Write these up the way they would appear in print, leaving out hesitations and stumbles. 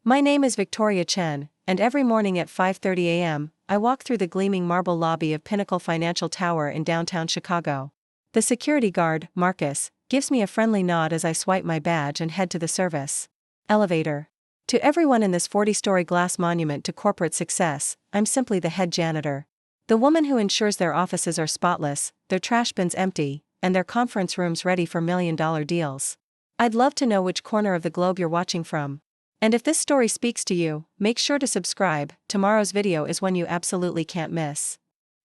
My name is Victoria Chen, and every morning at 5:30 a.m., I walk through the gleaming marble lobby of Pinnacle Financial Tower in downtown Chicago. The security guard, Marcus, gives me a friendly nod as I swipe my badge and head to the service elevator. To everyone in this 40-story glass monument to corporate success, I'm simply the head janitor. The woman who ensures their offices are spotless, their trash bins empty, and their conference rooms ready for million-dollar deals. I'd love to know which corner of the globe you're watching from. And if this story speaks to you, make sure to subscribe. Tomorrow's video is one you absolutely can't miss.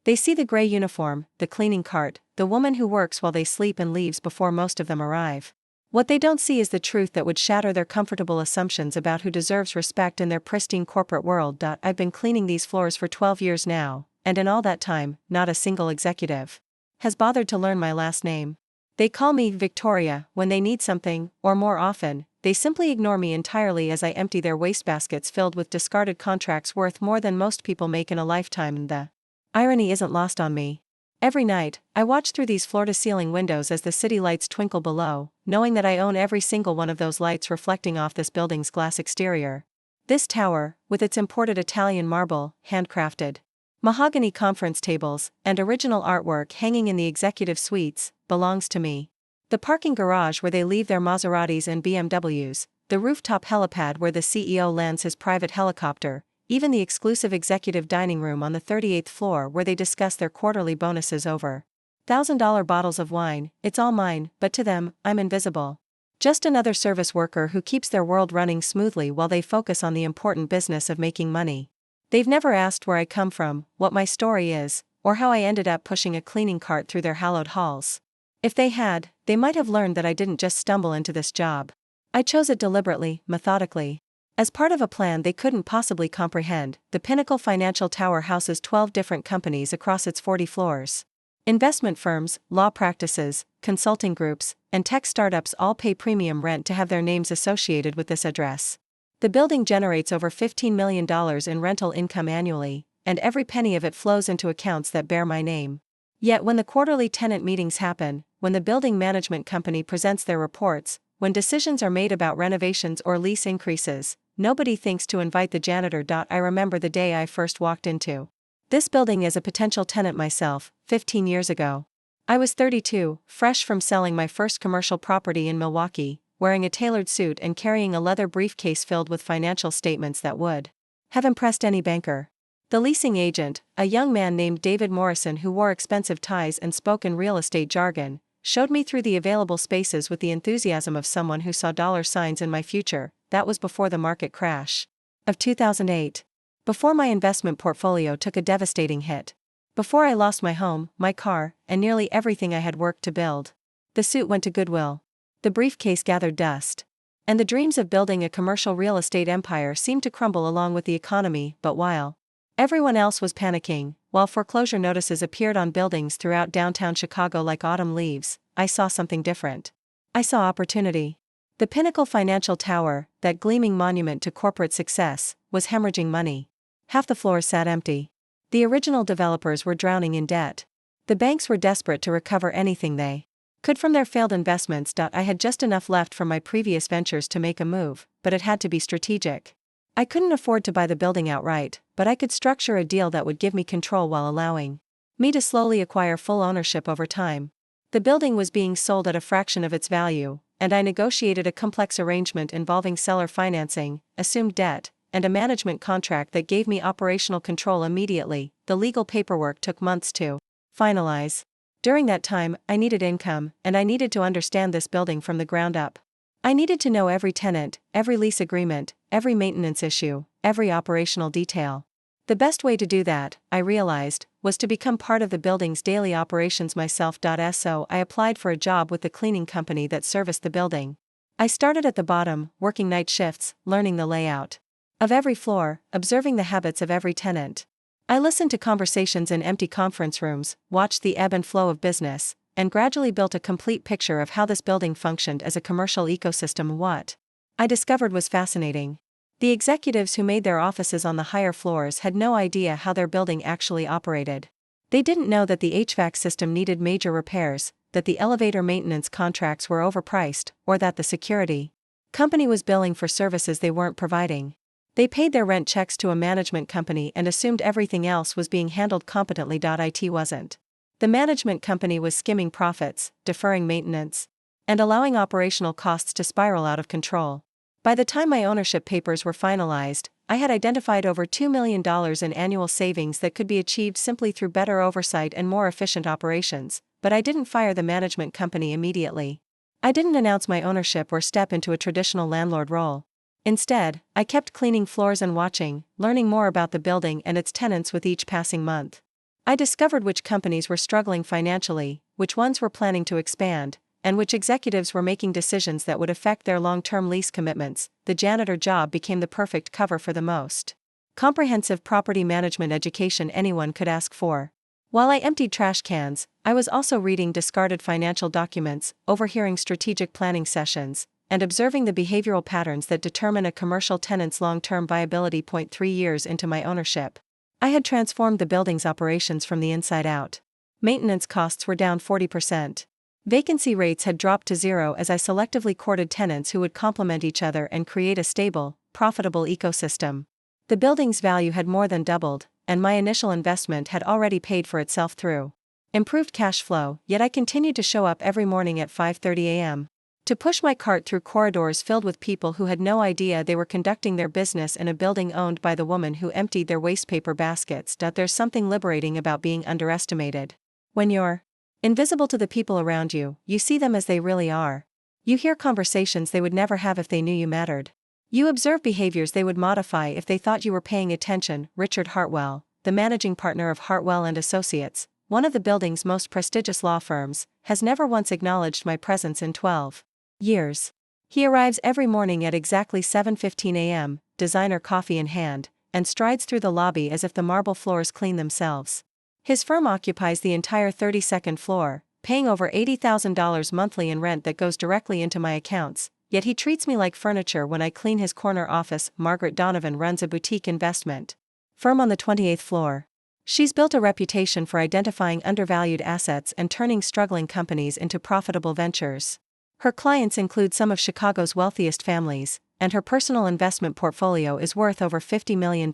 They see the gray uniform, the cleaning cart, the woman who works while they sleep and leaves before most of them arrive. What they don't see is the truth that would shatter their comfortable assumptions about who deserves respect in their pristine corporate world. I've been cleaning these floors for 12 years now, and in all that time, not a single executive has bothered to learn my last name. They call me Victoria when they need something, or more often, they simply ignore me entirely as I empty their wastebaskets filled with discarded contracts worth more than most people make in a lifetime. And the irony isn't lost on me. Every night, I watch through these floor-to-ceiling windows as the city lights twinkle below, knowing that I own every single one of those lights reflecting off this building's glass exterior. This tower, with its imported Italian marble, handcrafted mahogany conference tables, and original artwork hanging in the executive suites, belongs to me. The parking garage where they leave their Maseratis and BMWs, the rooftop helipad where the CEO lands his private helicopter, even the exclusive executive dining room on the 38th floor where they discuss their quarterly bonuses over $1,000 bottles of wine, it's all mine, but to them, I'm invisible. Just another service worker who keeps their world running smoothly while they focus on the important business of making money. They've never asked where I come from, what my story is, or how I ended up pushing a cleaning cart through their hallowed halls. If they had, they might have learned that I didn't just stumble into this job. I chose it deliberately, methodically. As part of a plan they couldn't possibly comprehend, the Pinnacle Financial Tower houses 12 different companies across its 40 floors. Investment firms, law practices, consulting groups, and tech startups all pay premium rent to have their names associated with this address. The building generates over $15 million in rental income annually, and every penny of it flows into accounts that bear my name. Yet when the quarterly tenant meetings happen, when the building management company presents their reports, when decisions are made about renovations or lease increases, nobody thinks to invite the janitor. I remember the day I first walked into this building as a potential tenant myself, 15 years ago. I was 32, fresh from selling my first commercial property in Milwaukee, wearing a tailored suit and carrying a leather briefcase filled with financial statements that would have impressed any banker. The leasing agent, a young man named David Morrison who wore expensive ties and spoke in real estate jargon, showed me through the available spaces with the enthusiasm of someone who saw dollar signs in my future. That was before the market crash of 2008. Before my investment portfolio took a devastating hit. Before I lost my home, my car, and nearly everything I had worked to build. The suit went to Goodwill. The briefcase gathered dust. And the dreams of building a commercial real estate empire seemed to crumble along with the economy. But while everyone else was panicking, while foreclosure notices appeared on buildings throughout downtown Chicago like autumn leaves, I saw something different. I saw opportunity. The Pinnacle Financial Tower, that gleaming monument to corporate success, was hemorrhaging money. Half the floors sat empty. The original developers were drowning in debt. The banks were desperate to recover anything they could from their failed investments. I had just enough left from my previous ventures to make a move, but it had to be strategic. I couldn't afford to buy the building outright, but I could structure a deal that would give me control while allowing me to slowly acquire full ownership over time. The building was being sold at a fraction of its value, and I negotiated a complex arrangement involving seller financing, assumed debt, and a management contract that gave me operational control immediately. The legal paperwork took months to finalize. During that time, I needed income, and I needed to understand this building from the ground up. I needed to know every tenant, every lease agreement, every maintenance issue, every operational detail. The best way to do that, I realized, was to become part of the building's daily operations myself. So I applied for a job with the cleaning company that serviced the building. I started at the bottom, working night shifts, learning the layout of every floor, observing the habits of every tenant. I listened to conversations in empty conference rooms, watched the ebb and flow of business, and gradually built a complete picture of how this building functioned as a commercial ecosystem. What I discovered was fascinating. The executives who made their offices on the higher floors had no idea how their building actually operated. They didn't know that the HVAC system needed major repairs, that the elevator maintenance contracts were overpriced, or that the security company was billing for services they weren't providing. They paid their rent checks to a management company and assumed everything else was being handled competently. It wasn't. The management company was skimming profits, deferring maintenance, and allowing operational costs to spiral out of control. By the time my ownership papers were finalized, I had identified over $2 million in annual savings that could be achieved simply through better oversight and more efficient operations, but I didn't fire the management company immediately. I didn't announce my ownership or step into a traditional landlord role. Instead, I kept cleaning floors and watching, learning more about the building and its tenants with each passing month. I discovered which companies were struggling financially, which ones were planning to expand, and which executives were making decisions that would affect their long-term lease commitments. The janitor job became the perfect cover for the most comprehensive property management education anyone could ask for. While I emptied trash cans, I was also reading discarded financial documents, overhearing strategic planning sessions, and observing the behavioral patterns that determine a commercial tenant's long-term viability. 3 years into my ownership, I had transformed the building's operations from the inside out. Maintenance costs were down 40%. Vacancy rates had dropped to zero as I selectively courted tenants who would complement each other and create a stable, profitable ecosystem. The building's value had more than doubled, and my initial investment had already paid for itself through improved cash flow, yet I continued to show up every morning at 5:30 a.m. to push my cart through corridors filled with people who had no idea they were conducting their business in a building owned by the woman who emptied their waste paper baskets. There's something liberating about being underestimated. When you're invisible to the people around you, you see them as they really are. You hear conversations they would never have if they knew you mattered. You observe behaviors they would modify if they thought you were paying attention. Richard Hartwell, the managing partner of Hartwell and Associates, one of the building's most prestigious law firms, has never once acknowledged my presence in 12 years. He arrives every morning at exactly 7:15 a.m., designer coffee in hand, and strides through the lobby as if the marble floors clean themselves. His firm occupies the entire 32nd floor, paying over $80,000 monthly in rent that goes directly into my accounts, yet he treats me like furniture when I clean his corner office. Margaret Donovan runs a boutique investment firm on the 28th floor. She's built a reputation for identifying undervalued assets and turning struggling companies into profitable ventures. Her clients include some of Chicago's wealthiest families, and her personal investment portfolio is worth over $50 million.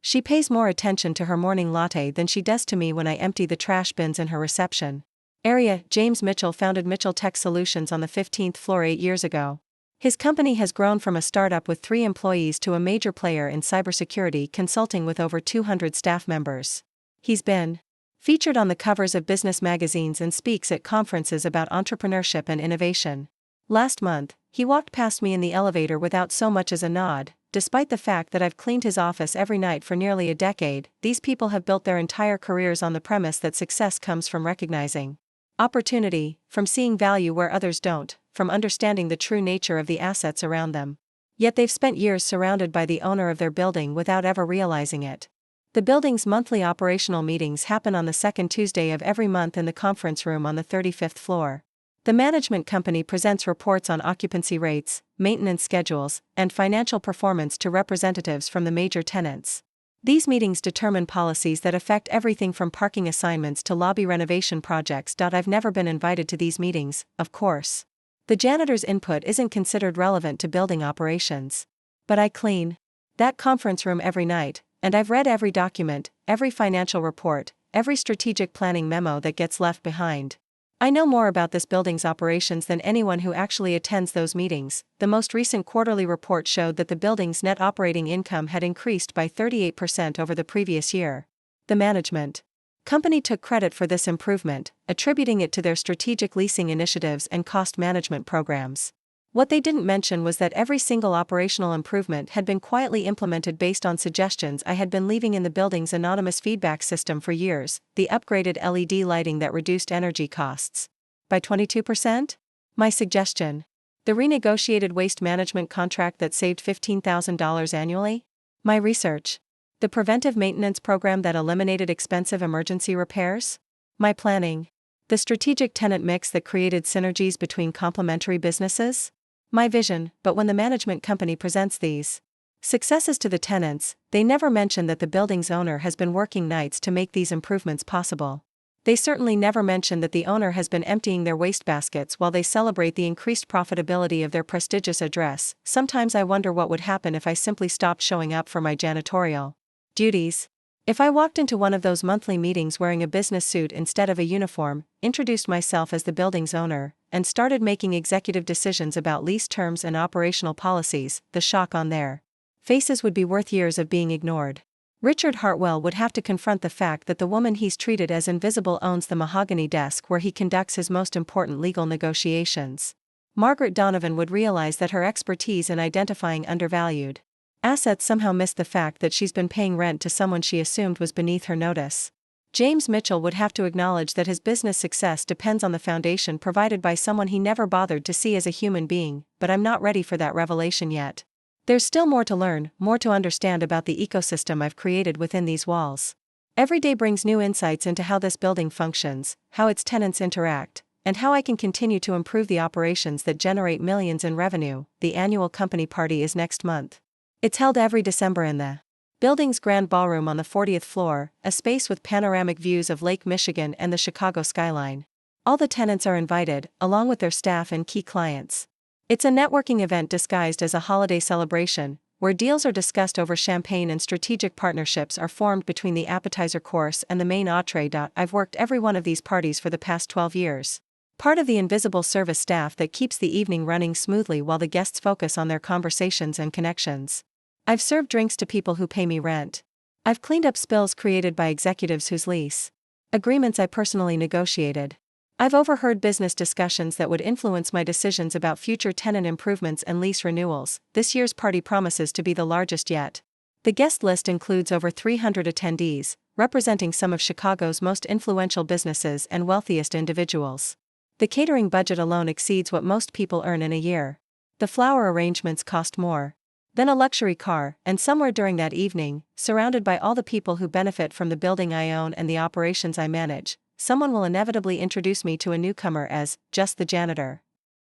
She pays more attention to her morning latte than she does to me when I empty the trash bins in her reception area. James Mitchell founded Mitchell Tech Solutions on the 15th floor 8 years ago. His company has grown from a startup with 3 employees to a major player in cybersecurity consulting with over 200 staff members. He's been featured on the covers of business magazines and speaks at conferences about entrepreneurship and innovation. Last month, he walked past me in the elevator without so much as a nod. Despite the fact that I've cleaned his office every night for nearly a decade, these people have built their entire careers on the premise that success comes from recognizing opportunity, from seeing value where others don't, from understanding the true nature of the assets around them. Yet they've spent years surrounded by the owner of their building without ever realizing it. The building's monthly operational meetings happen on the second Tuesday of every month in the conference room on the 35th floor. The management company presents reports on occupancy rates, maintenance schedules, and financial performance to representatives from the major tenants. These meetings determine policies that affect everything from parking assignments to lobby renovation projects. I've never been invited to these meetings, of course. The janitor's input isn't considered relevant to building operations. But I clean that conference room every night, and I've read every document, every financial report, every strategic planning memo that gets left behind. I know more about this building's operations than anyone who actually attends those meetings. The most recent quarterly report showed that the building's net operating income had increased by 38% over the previous year. The management company took credit for this improvement, attributing it to their strategic leasing initiatives and cost management programs. What they didn't mention was that every single operational improvement had been quietly implemented based on suggestions I had been leaving in the building's anonymous feedback system for years. The upgraded LED lighting that reduced energy costs by 22%? My suggestion. The renegotiated waste management contract that saved $15,000 annually? My research. The preventive maintenance program that eliminated expensive emergency repairs? My planning. The strategic tenant mix that created synergies between complementary businesses? My vision. But when the management company presents these successes to the tenants, they never mention that the building's owner has been working nights to make these improvements possible. They certainly never mention that the owner has been emptying their wastebaskets while they celebrate the increased profitability of their prestigious address. Sometimes I wonder what would happen if I simply stopped showing up for my janitorial duties. If I walked into one of those monthly meetings wearing a business suit instead of a uniform, introduced myself as the building's owner, and started making executive decisions about lease terms and operational policies, the shock on their faces would be worth years of being ignored. Richard Hartwell would have to confront the fact that the woman he's treated as invisible owns the mahogany desk where he conducts his most important legal negotiations. Margaret Donovan would realize that her expertise in identifying undervalued assets somehow missed the fact that she's been paying rent to someone she assumed was beneath her notice. James Mitchell would have to acknowledge that his business success depends on the foundation provided by someone he never bothered to see as a human being, but I'm not ready for that revelation yet. There's still more to learn, more to understand about the ecosystem I've created within these walls. Every day brings new insights into how this building functions, how its tenants interact, and how I can continue to improve the operations that generate millions in revenue. The annual company party is next month. It's held every December in the building's grand ballroom on the 40th floor, a space with panoramic views of Lake Michigan and the Chicago skyline. All the tenants are invited, along with their staff and key clients. It's a networking event disguised as a holiday celebration, where deals are discussed over champagne and strategic partnerships are formed between the appetizer course and the main entree. I've worked every one of these parties for the past 12 years. Part of the invisible service staff that keeps the evening running smoothly while the guests focus on their conversations and connections. I've served drinks to people who pay me rent. I've cleaned up spills created by executives whose lease agreements I personally negotiated. I've overheard business discussions that would influence my decisions about future tenant improvements and lease renewals. This year's party promises to be the largest yet. The guest list includes over 300 attendees, representing some of Chicago's most influential businesses and wealthiest individuals. The catering budget alone exceeds what most people earn in a year. The flower arrangements cost more than a luxury car, and somewhere during that evening, surrounded by all the people who benefit from the building I own and the operations I manage, someone will inevitably introduce me to a newcomer as just the janitor.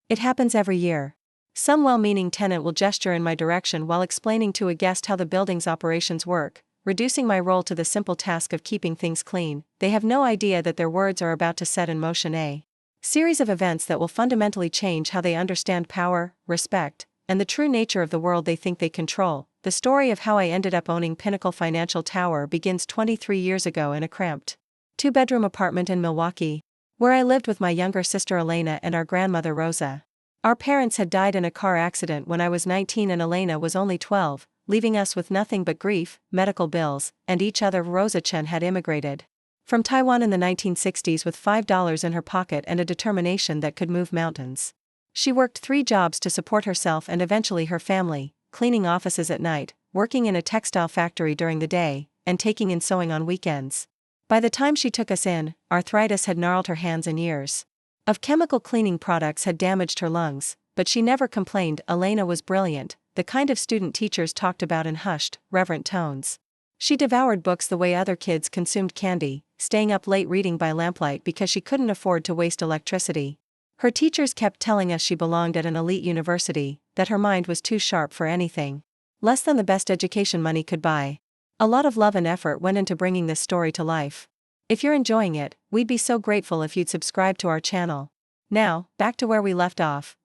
It happens every year. Some well-meaning tenant will gesture in my direction while explaining to a guest how the building's operations work, reducing my role to the simple task of keeping things clean. They have no idea that their words are about to set in motion a series of events that will fundamentally change how they understand power, respect, and the true nature of the world they think they control. The story of how I ended up owning Pinnacle Financial Tower begins 23 years ago in a cramped two-bedroom apartment in Milwaukee, where I lived with my younger sister Elena and our grandmother Rosa. Our parents had died in a car accident when I was 19 and Elena was only 12, leaving us with nothing but grief, medical bills, and each other. Rosa Chen had immigrated from Taiwan in the 1960s with $5 in her pocket and a determination that could move mountains. She worked 3 jobs to support herself and eventually her family, cleaning offices at night, working in a textile factory during the day, and taking in sewing on weekends. By the time she took us in, arthritis had gnarled her hands and ears. Of chemical cleaning products had damaged her lungs, but she never complained. Elena was brilliant, the kind of student teachers talked about in hushed, reverent tones. She devoured books the way other kids consumed candy, staying up late reading by lamplight because she couldn't afford to waste electricity. Her teachers kept telling us she belonged at an elite university, that her mind was too sharp for anything less than the best education money could buy. A lot of love and effort went into bringing this story to life. If you're enjoying it, we'd be so grateful if you'd subscribe to our channel. Now, back to where we left off.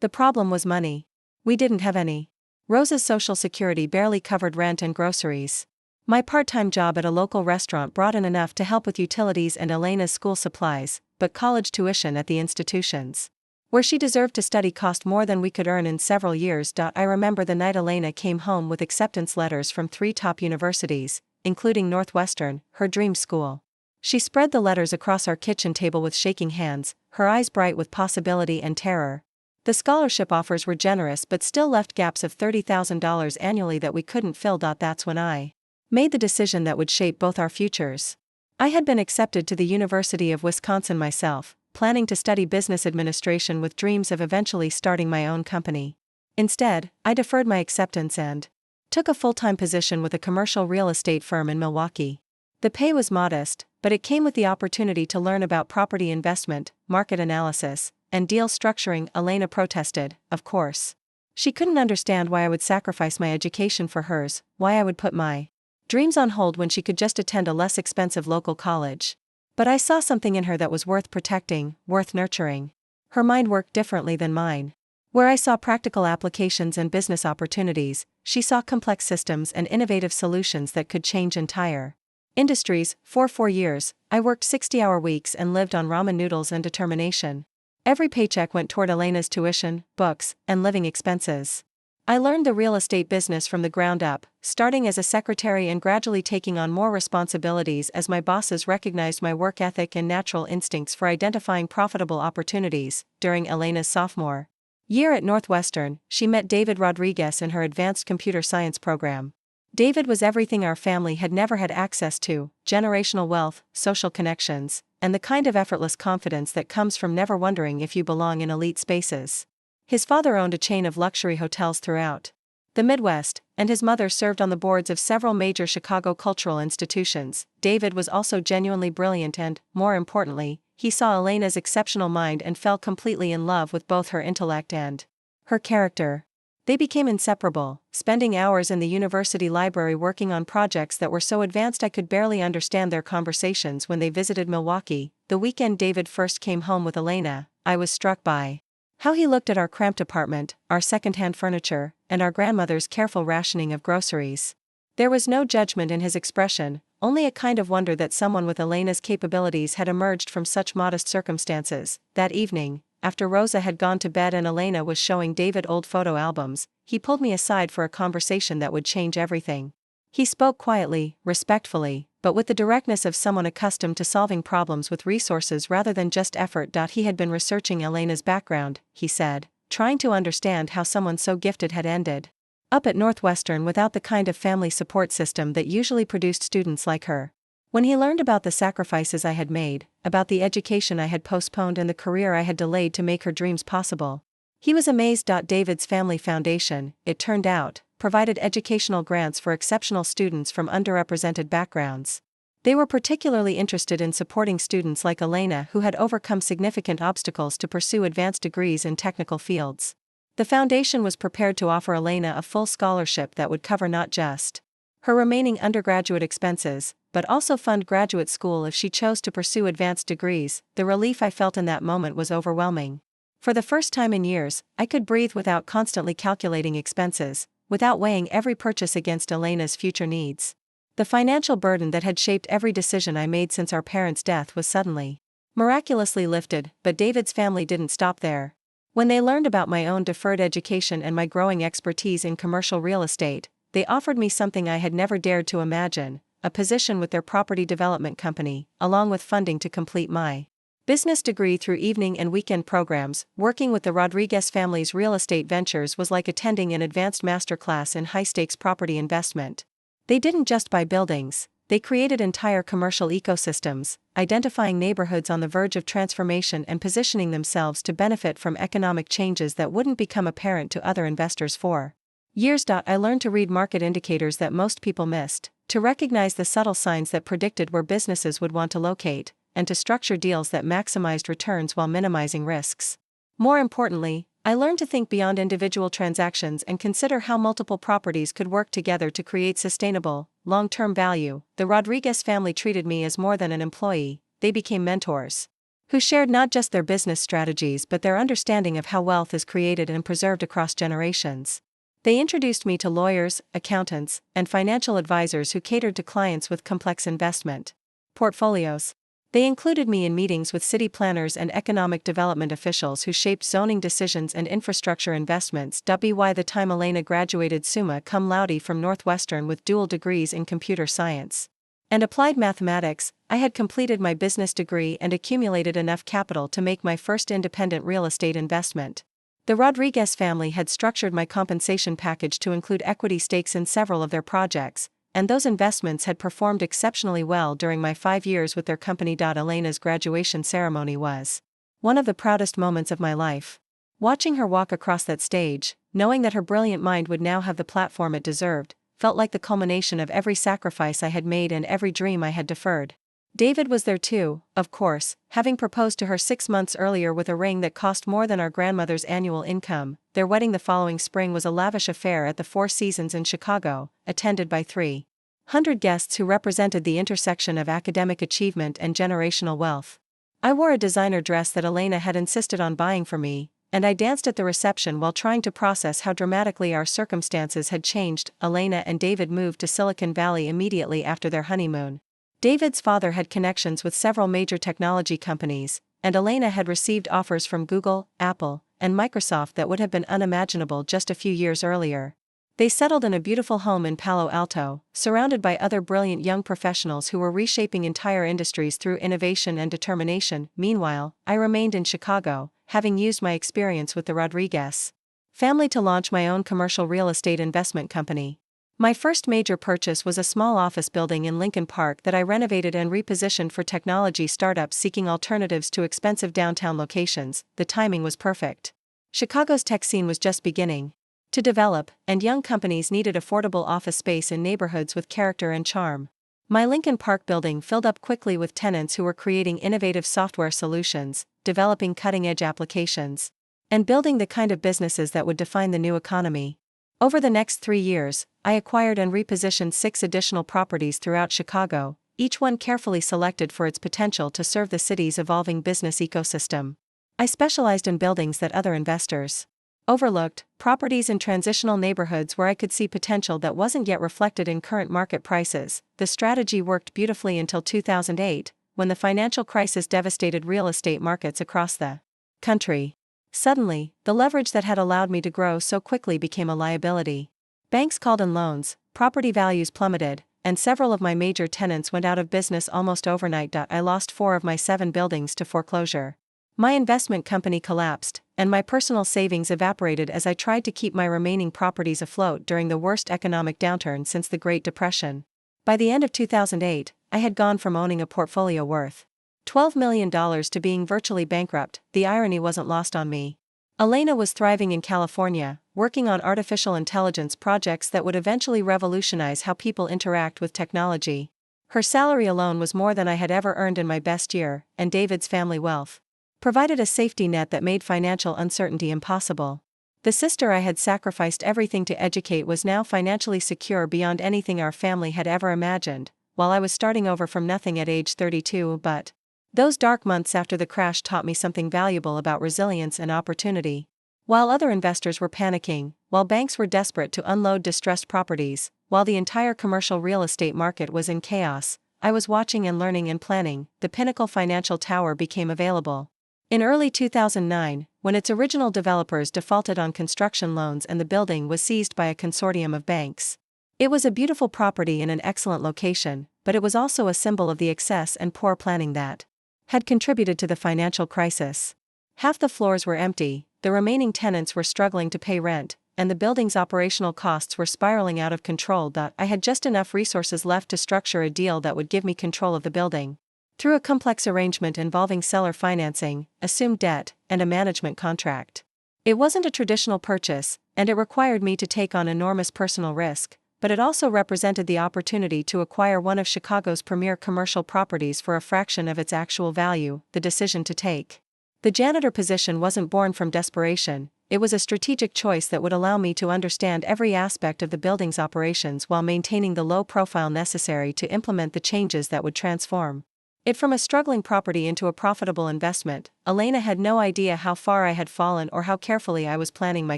The problem was money. We didn't have any. Rosa's Social Security barely covered rent and groceries. My part-time job at a local restaurant brought in enough to help with utilities and Elena's school supplies, but college tuition at the institutions where she deserved to study cost more than we could earn in several years. I remember the night Elena came home with acceptance letters from 3 top universities, including Northwestern, her dream school. She spread the letters across our kitchen table with shaking hands, her eyes bright with possibility and terror. The scholarship offers were generous but still left gaps of $30,000 annually that we couldn't fill. That's when I made the decision that would shape both our futures. I had been accepted to the University of Wisconsin myself, planning to study business administration with dreams of eventually starting my own company. Instead, I deferred my acceptance and took a full-time position with a commercial real estate firm in Milwaukee. The pay was modest, but it came with the opportunity to learn about property investment, market analysis, and deal structuring. Elena protested, of course. She couldn't understand why I would sacrifice my education for hers, why I would put my dreams on hold when she could just attend a less expensive local college. But I saw something in her that was worth protecting, worth nurturing. Her mind worked differently than mine. Where I saw practical applications and business opportunities, she saw complex systems and innovative solutions that could change entire industries. For 4 years, I worked 60-hour weeks and lived on ramen noodles and determination. Every paycheck went toward Elena's tuition, books, and living expenses. I learned the real estate business from the ground up, starting as a secretary and gradually taking on more responsibilities as my bosses recognized my work ethic and natural instincts for identifying profitable opportunities. During Elena's sophomore year at Northwestern, she met David Rodriguez in her advanced computer science program. David was everything our family had never had access to: generational wealth, social connections, and the kind of effortless confidence that comes from never wondering if you belong in elite spaces. His father owned a chain of luxury hotels throughout the Midwest, and his mother served on the boards of several major Chicago cultural institutions. David was also genuinely brilliant and, more importantly, he saw Elena's exceptional mind and fell completely in love with both her intellect and her character. They became inseparable, spending hours in the university library working on projects that were so advanced I could barely understand their conversations. When they visited Milwaukee, the weekend David first came home with Elena, I was struck by how he looked at our cramped apartment, our second-hand furniture, and our grandmother's careful rationing of groceries. There was no judgment in his expression, only a kind of wonder that someone with Elena's capabilities had emerged from such modest circumstances. That evening, after Rosa had gone to bed and Elena was showing David old photo albums, he pulled me aside for a conversation that would change everything. He spoke quietly, respectfully, but with the directness of someone accustomed to solving problems with resources rather than just effort. He had been researching Elena's background, he said, trying to understand how someone so gifted had ended up at Northwestern without the kind of family support system that usually produced students like her. When he learned about the sacrifices I had made, about the education I had postponed and the career I had delayed to make her dreams possible, he was amazed. David's family foundation, it turned out, provided educational grants for exceptional students from underrepresented backgrounds. They were particularly interested in supporting students like Elena who had overcome significant obstacles to pursue advanced degrees in technical fields. The foundation was prepared to offer Elena a full scholarship that would cover not just her remaining undergraduate expenses, but also fund graduate school if she chose to pursue advanced degrees. The relief I felt in that moment was overwhelming. For the first time in years, I could breathe without constantly calculating expenses, without weighing every purchase against Elena's future needs. The financial burden that had shaped every decision I made since our parents' death was suddenly, miraculously lifted. But David's family didn't stop there. When they learned about my own deferred education and my growing expertise in commercial real estate, they offered me something I had never dared to imagine: a position with their property development company, along with funding to complete my business degree through evening and weekend programs. Working with the Rodriguez family's real estate ventures was like attending an advanced masterclass in high-stakes property investment. They didn't just buy buildings, they created entire commercial ecosystems, identifying neighborhoods on the verge of transformation and positioning themselves to benefit from economic changes that wouldn't become apparent to other investors for years. I learned to read market indicators that most people missed, to recognize the subtle signs that predicted where businesses would want to locate, and to structure deals that maximized returns while minimizing risks. More importantly, I learned to think beyond individual transactions and consider how multiple properties could work together to create sustainable, long-term value. The Rodriguez family treated me as more than an employee; they became mentors who shared not just their business strategies but their understanding of how wealth is created and preserved across generations. They introduced me to lawyers, accountants, and financial advisors who catered to clients with complex investment portfolios. They included me in meetings with city planners and economic development officials who shaped zoning decisions and infrastructure investments. By the time Elena graduated summa cum laude from Northwestern with dual degrees in computer science and applied mathematics, I had completed my business degree and accumulated enough capital to make my first independent real estate investment. The Rodriguez family had structured my compensation package to include equity stakes in several of their projects, and those investments had performed exceptionally well during my 5 years with their company. Elena's graduation ceremony was one of the proudest moments of my life. Watching her walk across that stage, knowing that her brilliant mind would now have the platform it deserved, felt like the culmination of every sacrifice I had made and every dream I had deferred. David was there too, of course, having proposed to her 6 months earlier with a ring that cost more than our grandmother's annual income. Their wedding the following spring was a lavish affair at the Four Seasons in Chicago, attended by 3 100 guests who represented the intersection of academic achievement and generational wealth. I wore a designer dress that Elena had insisted on buying for me, and I danced at the reception while trying to process how dramatically our circumstances had changed. Elena and David moved to Silicon Valley immediately after their honeymoon. David's father had connections with several major technology companies, and Elena had received offers from Google, Apple, and Microsoft that would have been unimaginable just a few years earlier. They settled in a beautiful home in Palo Alto, surrounded by other brilliant young professionals who were reshaping entire industries through innovation and determination. Meanwhile, I remained in Chicago, having used my experience with the Rodriguez family to launch my own commercial real estate investment company. My first major purchase was a small office building in Lincoln Park that I renovated and repositioned for technology startups seeking alternatives to expensive downtown locations. The timing was perfect. Chicago's tech scene was just beginning to develop, and young companies needed affordable office space in neighborhoods with character and charm. My Lincoln Park building filled up quickly with tenants who were creating innovative software solutions, developing cutting-edge applications, and building the kind of businesses that would define the new economy. Over the next 3 years, I acquired and repositioned 6 additional properties throughout Chicago, each one carefully selected for its potential to serve the city's evolving business ecosystem. I specialized in buildings that other investors overlooked, properties in transitional neighborhoods where I could see potential that wasn't yet reflected in current market prices. The strategy worked beautifully until 2008, when the financial crisis devastated real estate markets across the country. Suddenly, the leverage that had allowed me to grow so quickly became a liability. Banks called in loans, property values plummeted, and several of my major tenants went out of business almost overnight. I lost 4 of my 7 buildings to foreclosure. My investment company collapsed, and my personal savings evaporated as I tried to keep my remaining properties afloat during the worst economic downturn since the Great Depression. By the end of 2008, I had gone from owning a portfolio worth $12 million to being virtually bankrupt. The irony wasn't lost on me. Elena was thriving in California, working on artificial intelligence projects that would eventually revolutionize how people interact with technology. Her salary alone was more than I had ever earned in my best year, and David's family wealth provided a safety net that made financial uncertainty impossible. The sister I had sacrificed everything to educate was now financially secure beyond anything our family had ever imagined, while I was starting over from nothing at age 32. But those dark months after the crash taught me something valuable about resilience and opportunity. While other investors were panicking, while banks were desperate to unload distressed properties, while the entire commercial real estate market was in chaos, I was watching and learning and planning. The Pinnacle Financial Tower became available in early 2009, when its original developers defaulted on construction loans and the building was seized by a consortium of banks. It was a beautiful property in an excellent location, but it was also a symbol of the excess and poor planning that had contributed to the financial crisis. Half the floors were empty, the remaining tenants were struggling to pay rent, and the building's operational costs were spiraling out of control. I had just enough resources left to structure a deal that would give me control of the building. Through a complex arrangement involving seller financing, assumed debt, and a management contract. It wasn't a traditional purchase, and it required me to take on enormous personal risk, but it also represented the opportunity to acquire one of Chicago's premier commercial properties for a fraction of its actual value. The decision to take the janitor position wasn't born from desperation, it was a strategic choice that would allow me to understand every aspect of the building's operations while maintaining the low profile necessary to implement the changes that would transform it from a struggling property into a profitable investment. Elena had no idea how far I had fallen or how carefully I was planning my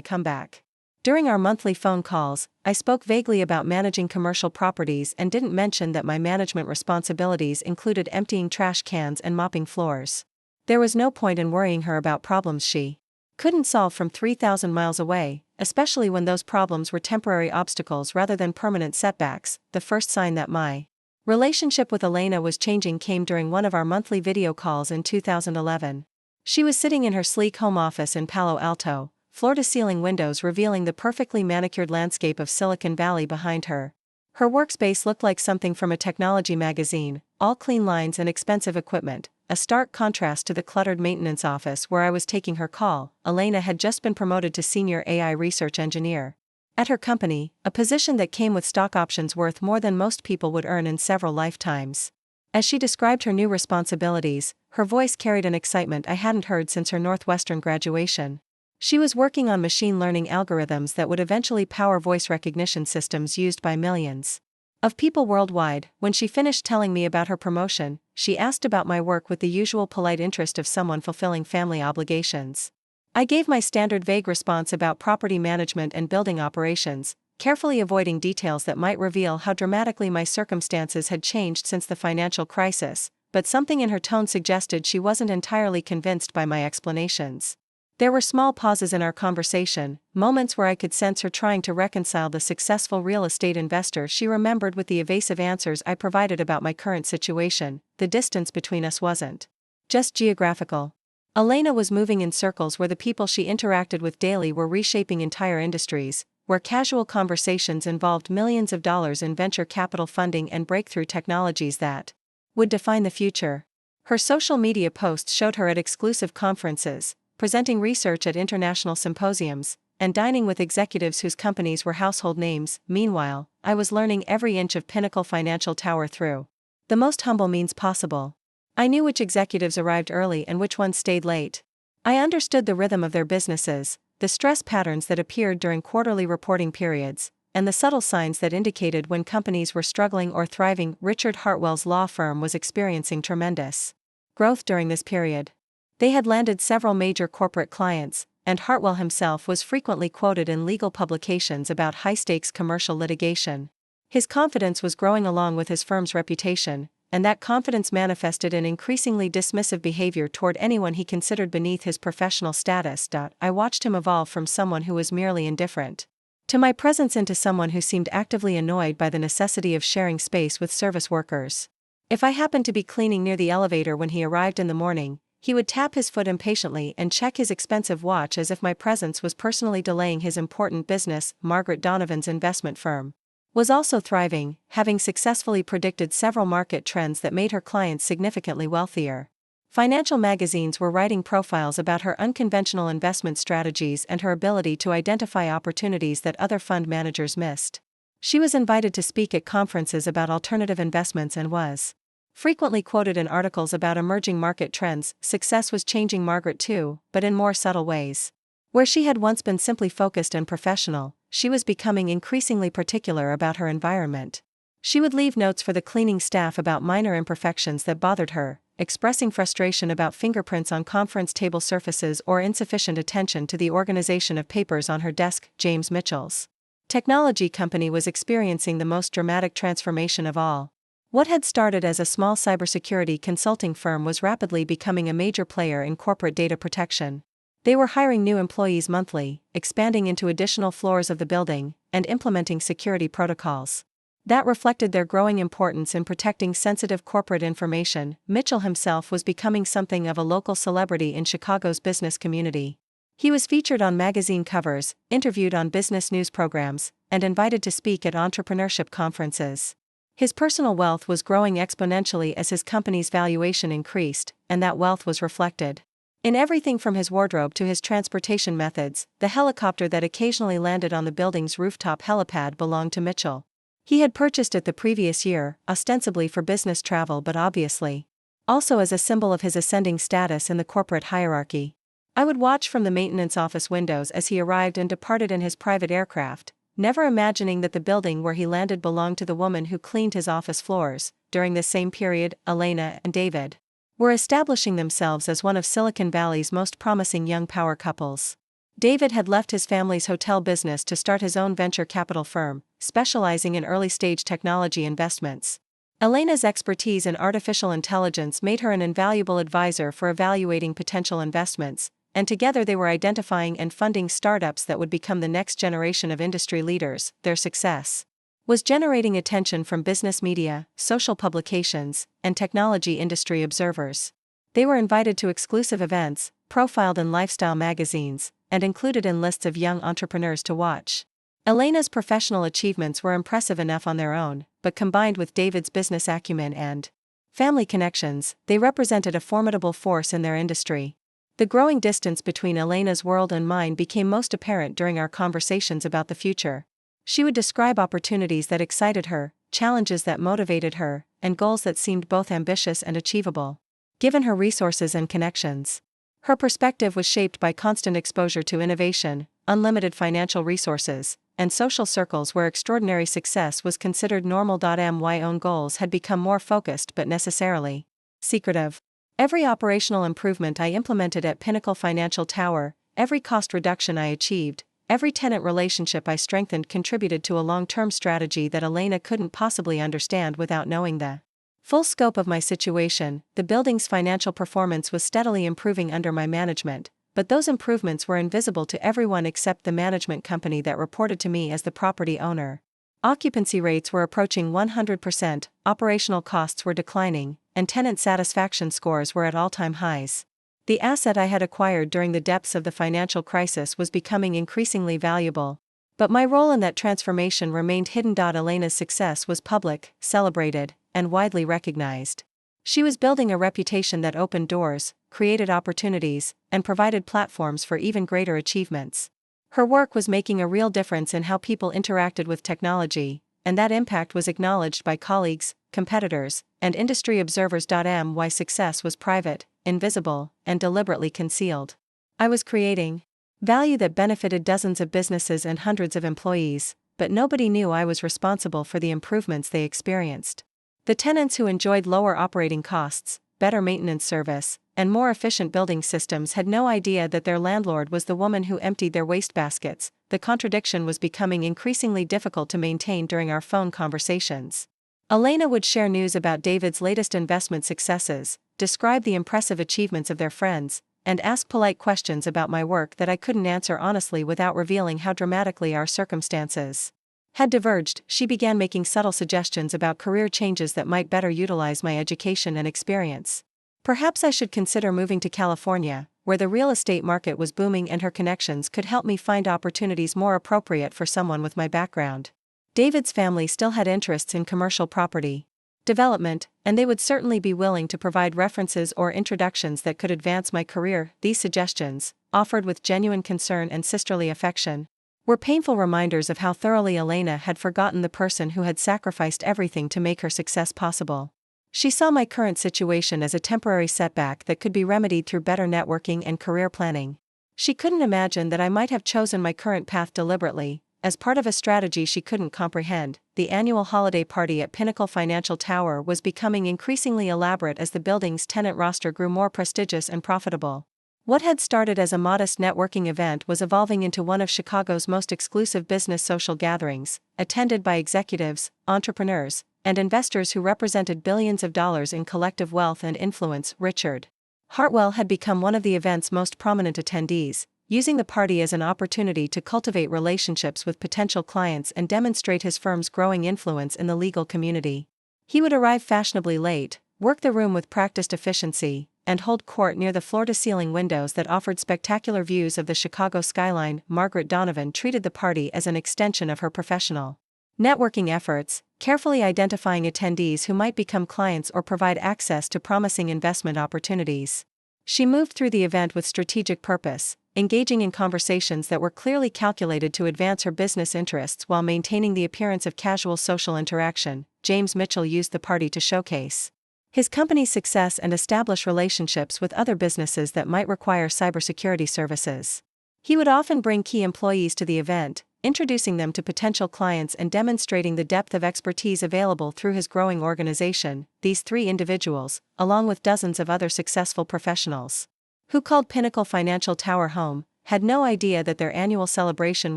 comeback. During our monthly phone calls, I spoke vaguely about managing commercial properties and didn't mention that my management responsibilities included emptying trash cans and mopping floors. There was no point in worrying her about problems she couldn't solve from 3,000 miles away, especially when those problems were temporary obstacles rather than permanent setbacks. The first sign that my relationship with Elena was changing came during one of our monthly video calls in 2011. She was sitting in her sleek home office in Palo Alto, floor-to-ceiling windows revealing the perfectly manicured landscape of Silicon Valley behind her. Her workspace looked like something from a technology magazine, all clean lines and expensive equipment, a stark contrast to the cluttered maintenance office where I was taking her call. Elena had just been promoted to senior AI research engineer at her company, a position that came with stock options worth more than most people would earn in several lifetimes. As she described her new responsibilities, her voice carried an excitement I hadn't heard since her Northwestern graduation. She was working on machine learning algorithms that would eventually power voice recognition systems used by millions. Of people worldwide. When she finished telling me about her promotion, she asked about my work with the usual polite interest of someone fulfilling family obligations. I gave my standard vague response about property management and building operations, carefully avoiding details that might reveal how dramatically my circumstances had changed since the financial crisis, but something in her tone suggested she wasn't entirely convinced by my explanations. There were small pauses in our conversation, moments where I could sense her trying to reconcile the successful real estate investor she remembered with the evasive answers I provided about my current situation. The distance between us wasn't just geographical. Elena was moving in circles where the people she interacted with daily were reshaping entire industries, where casual conversations involved millions of dollars in venture capital funding and breakthrough technologies that would define the future. Her social media posts showed her at exclusive conferences, presenting research at international symposiums, and dining with executives whose companies were household names. Meanwhile, I was learning every inch of Pinnacle Financial Tower through the most humble means possible. I knew which executives arrived early and which ones stayed late. I understood the rhythm of their businesses, the stress patterns that appeared during quarterly reporting periods, and the subtle signs that indicated when companies were struggling or thriving. Richard Hartwell's law firm was experiencing tremendous growth during this period. They had landed several major corporate clients, and Hartwell himself was frequently quoted in legal publications about high-stakes commercial litigation. His confidence was growing along with his firm's reputation, and that confidence manifested in increasingly dismissive behavior toward anyone he considered beneath his professional status. I watched him evolve from someone who was merely indifferent to my presence into someone who seemed actively annoyed by the necessity of sharing space with service workers. If I happened to be cleaning near the elevator when he arrived in the morning, he would tap his foot impatiently and check his expensive watch as if my presence was personally delaying his important business. Margaret Donovan's investment firm was also thriving, having successfully predicted several market trends that made her clients significantly wealthier. Financial magazines were writing profiles about her unconventional investment strategies and her ability to identify opportunities that other fund managers missed. She was invited to speak at conferences about alternative investments and was frequently quoted in articles about emerging market trends. Success was changing Margaret too, but in more subtle ways. Where she had once been simply focused and professional, she was becoming increasingly particular about her environment. She would leave notes for the cleaning staff about minor imperfections that bothered her, expressing frustration about fingerprints on conference table surfaces or insufficient attention to the organization of papers on her desk. James Mitchell's technology company was experiencing the most dramatic transformation of all. What had started as a small cybersecurity consulting firm was rapidly becoming a major player in corporate data protection. They were hiring new employees monthly, expanding into additional floors of the building, and implementing security protocols that reflected their growing importance in protecting sensitive corporate information. Mitchell himself was becoming something of a local celebrity in Chicago's business community. He was featured on magazine covers, interviewed on business news programs, and invited to speak at entrepreneurship conferences. His personal wealth was growing exponentially as his company's valuation increased, and that wealth was reflected in everything from his wardrobe to his transportation methods. The helicopter that occasionally landed on the building's rooftop helipad belonged to Mitchell. He had purchased it the previous year, ostensibly for business travel but obviously also as a symbol of his ascending status in the corporate hierarchy. I would watch from the maintenance office windows as he arrived and departed in his private aircraft, never imagining that the building where he landed belonged to the woman who cleaned his office floors. During this same period, Elena and David were establishing themselves as one of Silicon Valley's most promising young power couples. David had left his family's hotel business to start his own venture capital firm, specializing in early-stage technology investments. Elena's expertise in artificial intelligence made her an invaluable advisor for evaluating potential investments, and together they were identifying and funding startups that would become the next generation of industry leaders. Their success was generating attention from business media, social publications, and technology industry observers. They were invited to exclusive events, profiled in lifestyle magazines, and included in lists of young entrepreneurs to watch. Elena's professional achievements were impressive enough on their own, but combined with David's business acumen and family connections, they represented a formidable force in their industry. The growing distance between Elena's world and mine became most apparent during our conversations about the future. She would describe opportunities that excited her, challenges that motivated her, and goals that seemed both ambitious and achievable, given her resources and connections. Her perspective was shaped by constant exposure to innovation, unlimited financial resources, and social circles where extraordinary success was considered normal. My own goals had become more focused but necessarily secretive. Every operational improvement I implemented at Pinnacle Financial Tower, every cost reduction I achieved, every tenant relationship I strengthened contributed to a long-term strategy that Elena couldn't possibly understand without knowing the full scope of my situation. The building's financial performance was steadily improving under my management, but those improvements were invisible to everyone except the management company that reported to me as the property owner. Occupancy rates were approaching 100%, operational costs were declining, and tenant satisfaction scores were at all-time highs. The asset I had acquired during the depths of the financial crisis was becoming increasingly valuable. But my role in that transformation remained hidden. Elena's success was public, celebrated, and widely recognized. She was building a reputation that opened doors, created opportunities, and provided platforms for even greater achievements. Her work was making a real difference in how people interacted with technology, and that impact was acknowledged by colleagues, competitors, and industry observers. My success was private, invisible, and deliberately concealed. I was creating value that benefited dozens of businesses and hundreds of employees, but nobody knew I was responsible for the improvements they experienced. The tenants who enjoyed lower operating costs, better maintenance service, and more efficient building systems had no idea that their landlord was the woman who emptied their wastebaskets. The contradiction was becoming increasingly difficult to maintain during our phone conversations. Elena would share news about David's latest investment successes, describe the impressive achievements of their friends, and ask polite questions about my work that I couldn't answer honestly without revealing how dramatically our circumstances had diverged. She began making subtle suggestions about career changes that might better utilize my education and experience. Perhaps I should consider moving to California, where the real estate market was booming, and her connections could help me find opportunities more appropriate for someone with my background. David's family still had interests in commercial property development, and they would certainly be willing to provide references or introductions that could advance my career. These suggestions, offered with genuine concern and sisterly affection, were painful reminders of how thoroughly Elena had forgotten the person who had sacrificed everything to make her success possible. She saw my current situation as a temporary setback that could be remedied through better networking and career planning. She couldn't imagine that I might have chosen my current path deliberately, as part of a strategy she couldn't comprehend. The annual holiday party at Pinnacle Financial Tower was becoming increasingly elaborate as the building's tenant roster grew more prestigious and profitable. What had started as a modest networking event was evolving into one of Chicago's most exclusive business social gatherings, attended by executives, entrepreneurs, and investors who represented billions of dollars in collective wealth and influence. Richard Hartwell had become one of the event's most prominent attendees, using the party as an opportunity to cultivate relationships with potential clients and demonstrate his firm's growing influence in the legal community. He would arrive fashionably late, work the room with practiced efficiency, and hold court near the floor-to-ceiling windows that offered spectacular views of the Chicago skyline. Margaret Donovan treated the party as an extension of her professional networking efforts, carefully identifying attendees who might become clients or provide access to promising investment opportunities. She moved through the event with strategic purpose, engaging in conversations that were clearly calculated to advance her business interests while maintaining the appearance of casual social interaction. James Mitchell used the party to showcase his company's success and establish relationships with other businesses that might require cybersecurity services. He would often bring key employees to the event, introducing them to potential clients and demonstrating the depth of expertise available through his growing organization. These three individuals, along with dozens of other successful professionals who called Pinnacle Financial Tower home, had no idea that their annual celebration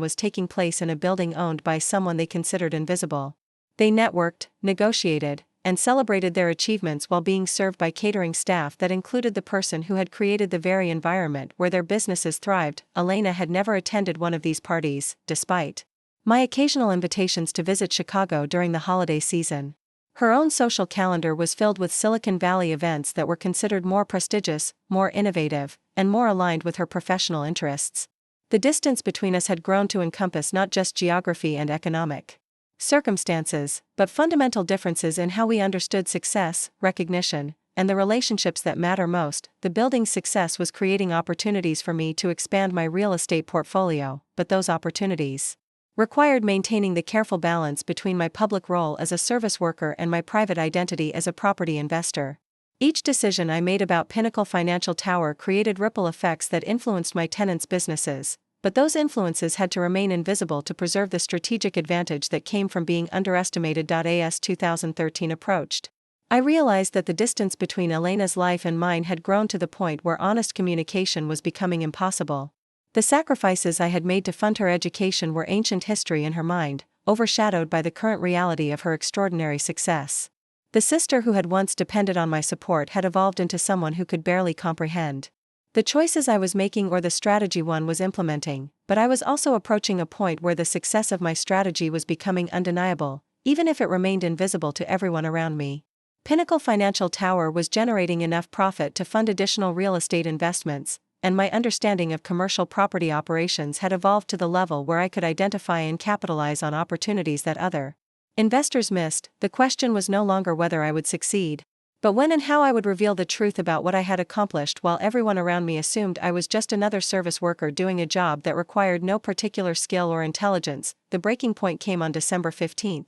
was taking place in a building owned by someone they considered invisible. They networked, negotiated, and celebrated their achievements while being served by catering staff that included the person who had created the very environment where their businesses thrived. Elena had never attended one of these parties, despite my occasional invitations to visit Chicago during the holiday season. Her own social calendar was filled with Silicon Valley events that were considered more prestigious, more innovative, and more aligned with her professional interests. The distance between us had grown to encompass not just geography and economic circumstances, but fundamental differences in how we understood success, recognition, and the relationships that matter most. The building's success was creating opportunities for me to expand my real estate portfolio, but those opportunities required maintaining the careful balance between my public role as a service worker and my private identity as a property investor. Each decision I made about Pinnacle Financial Tower created ripple effects that influenced my tenants' businesses, but those influences had to remain invisible to preserve the strategic advantage that came from being underestimated. As 2013 approached, I realized that the distance between Elena's life and mine had grown to the point where honest communication was becoming impossible. The sacrifices I had made to fund her education were ancient history in her mind, overshadowed by the current reality of her extraordinary success. The sister who had once depended on my support had evolved into someone who could barely comprehend the choices I was making or the strategy one was implementing, but I was also approaching a point where the success of my strategy was becoming undeniable, even if it remained invisible to everyone around me. Pinnacle Financial Tower was generating enough profit to fund additional real estate investments, and my understanding of commercial property operations had evolved to the level where I could identify and capitalize on opportunities that other investors missed. The question was no longer whether I would succeed, but when and how I would reveal the truth about what I had accomplished while everyone around me assumed I was just another service worker doing a job that required no particular skill or intelligence. The breaking point came on December 15,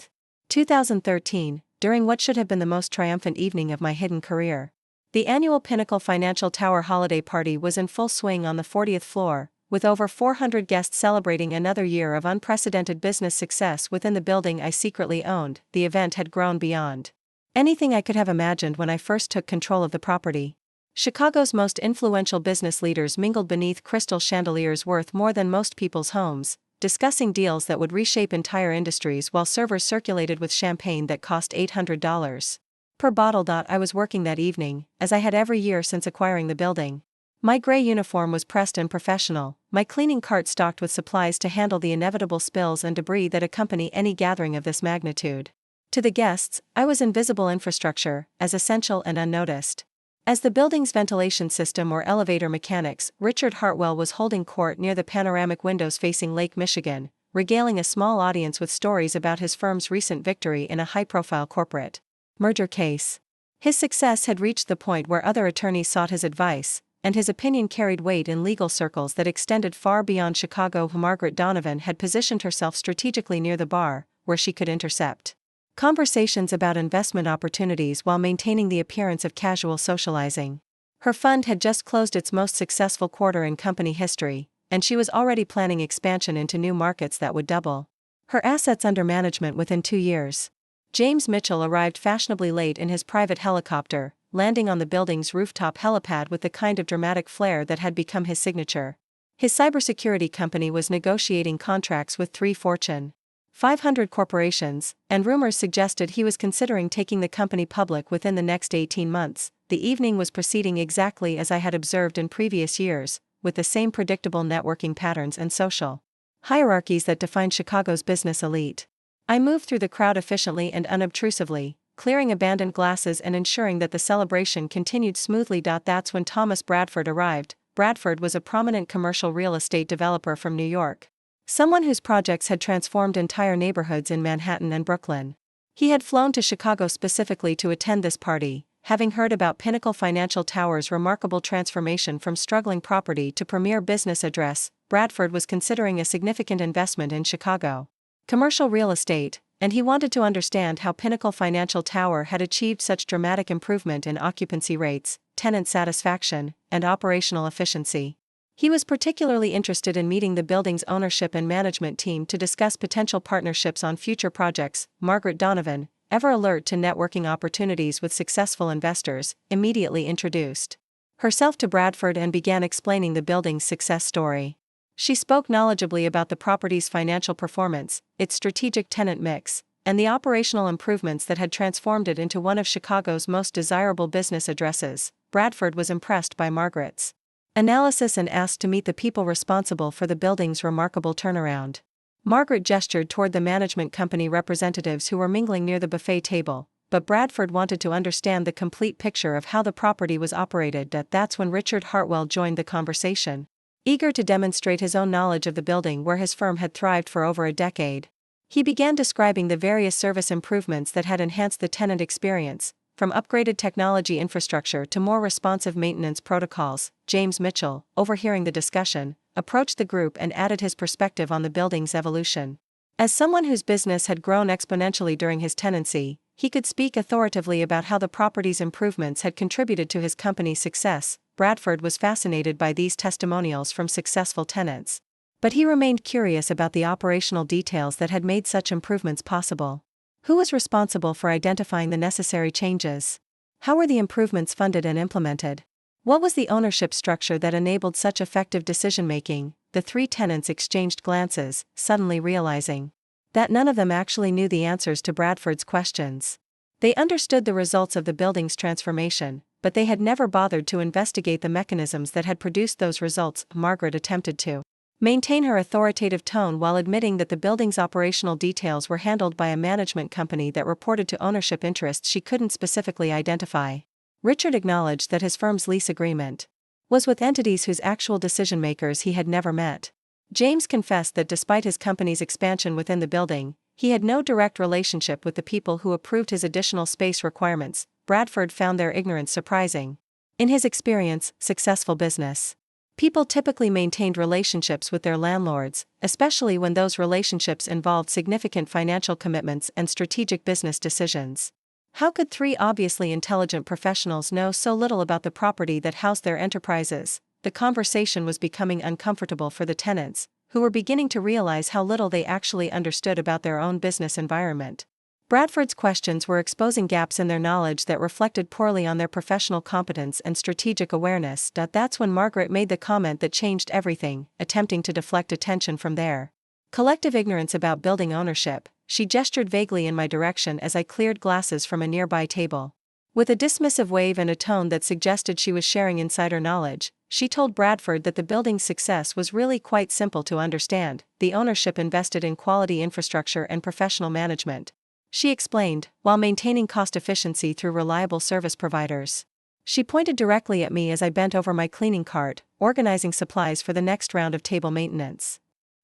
2013. During what should have been the most triumphant evening of my hidden career. The annual Pinnacle Financial Tower holiday party was in full swing on the 40th floor, with over 400 guests celebrating another year of unprecedented business success within the building I secretly owned. The event had grown beyond anything I could have imagined when I first took control of the property. Chicago's most influential business leaders mingled beneath crystal chandeliers worth more than most people's homes, discussing deals that would reshape entire industries while servers circulated with champagne that cost $800 per bottle. I was working that evening, as I had every year since acquiring the building. My gray uniform was pressed and professional, my cleaning cart stocked with supplies to handle the inevitable spills and debris that accompany any gathering of this magnitude. To the guests, I was invisible infrastructure, as essential and unnoticed as the building's ventilation system or elevator mechanics. Richard Hartwell was holding court near the panoramic windows facing Lake Michigan, regaling a small audience with stories about his firm's recent victory in a high-profile corporate merger case. His success had reached the point where other attorneys sought his advice, and his opinion carried weight in legal circles that extended far beyond Chicago. Margaret Donovan had positioned herself strategically near the bar, where she could intercept conversations about investment opportunities while maintaining the appearance of casual socializing. Her fund had just closed its most successful quarter in company history, and she was already planning expansion into new markets that would double her assets under management within 2 years. James Mitchell arrived fashionably late in his private helicopter, landing on the building's rooftop helipad with the kind of dramatic flair that had become his signature. His cybersecurity company was negotiating contracts with 3 Fortune 500 corporations, and rumors suggested he was considering taking the company public within the next 18 months. The evening was proceeding exactly as I had observed in previous years, with the same predictable networking patterns and social hierarchies that define Chicago's business elite. I moved through the crowd efficiently and unobtrusively, clearing abandoned glasses and ensuring that the celebration continued smoothly. That's when Thomas Bradford arrived. Bradford was a prominent commercial real estate developer from New York, someone whose projects had transformed entire neighborhoods in Manhattan and Brooklyn. He had flown to Chicago specifically to attend this party, having heard about Pinnacle Financial Tower's remarkable transformation from struggling property to premier business address. Bradford was considering a significant investment in Chicago commercial real estate, and he wanted to understand how Pinnacle Financial Tower had achieved such dramatic improvement in occupancy rates, tenant satisfaction, and operational efficiency. He was particularly interested in meeting the building's ownership and management team to discuss potential partnerships on future projects. Margaret Donovan, ever alert to networking opportunities with successful investors, immediately introduced herself to Bradford and began explaining the building's success story. She spoke knowledgeably about the property's financial performance, its strategic tenant mix, and the operational improvements that had transformed it into one of Chicago's most desirable business addresses. Bradford was impressed by Margaret's analysis and asked to meet the people responsible for the building's remarkable turnaround. Margaret gestured toward the management company representatives who were mingling near the buffet table, but Bradford wanted to understand the complete picture of how the property was operated. That's when Richard Hartwell joined the conversation, eager to demonstrate his own knowledge of the building where his firm had thrived for over a decade. He began describing the various service improvements that had enhanced the tenant experience, from upgraded technology infrastructure to more responsive maintenance protocols. James Mitchell, overhearing the discussion, approached the group and added his perspective on the building's evolution. As someone whose business had grown exponentially during his tenancy, he could speak authoritatively about how the property's improvements had contributed to his company's success. Bradford was fascinated by these testimonials from successful tenants. But he remained curious about the operational details that had made such improvements possible. Who was responsible for identifying the necessary changes? How were the improvements funded and implemented? What was the ownership structure that enabled such effective decision-making? The three tenants exchanged glances, suddenly realizing that none of them actually knew the answers to Bradford's questions. They understood the results of the building's transformation, but they had never bothered to investigate the mechanisms that had produced those results. Margaret attempted to maintain her authoritative tone while admitting that the building's operational details were handled by a management company that reported to ownership interests she couldn't specifically identify. Richard acknowledged that his firm's lease agreement was with entities whose actual decision-makers he had never met. James confessed that despite his company's expansion within the building, he had no direct relationship with the people who approved his additional space requirements. Bradford found their ignorance surprising. In his experience, successful business people typically maintained relationships with their landlords, especially when those relationships involved significant financial commitments and strategic business decisions. How could three obviously intelligent professionals know so little about the property that housed their enterprises? The conversation was becoming uncomfortable for the tenants, who were beginning to realize how little they actually understood about their own business environment. Bradford's questions were exposing gaps in their knowledge that reflected poorly on their professional competence and strategic awareness. That's when Margaret made the comment that changed everything, attempting to deflect attention from their collective ignorance about building ownership. She gestured vaguely in my direction as I cleared glasses from a nearby table. With a dismissive wave and a tone that suggested she was sharing insider knowledge, she told Bradford that the building's success was really quite simple to understand. The ownership invested in quality infrastructure and professional management, she explained, while maintaining cost efficiency through reliable service providers. She pointed directly at me as I bent over my cleaning cart, organizing supplies for the next round of table maintenance.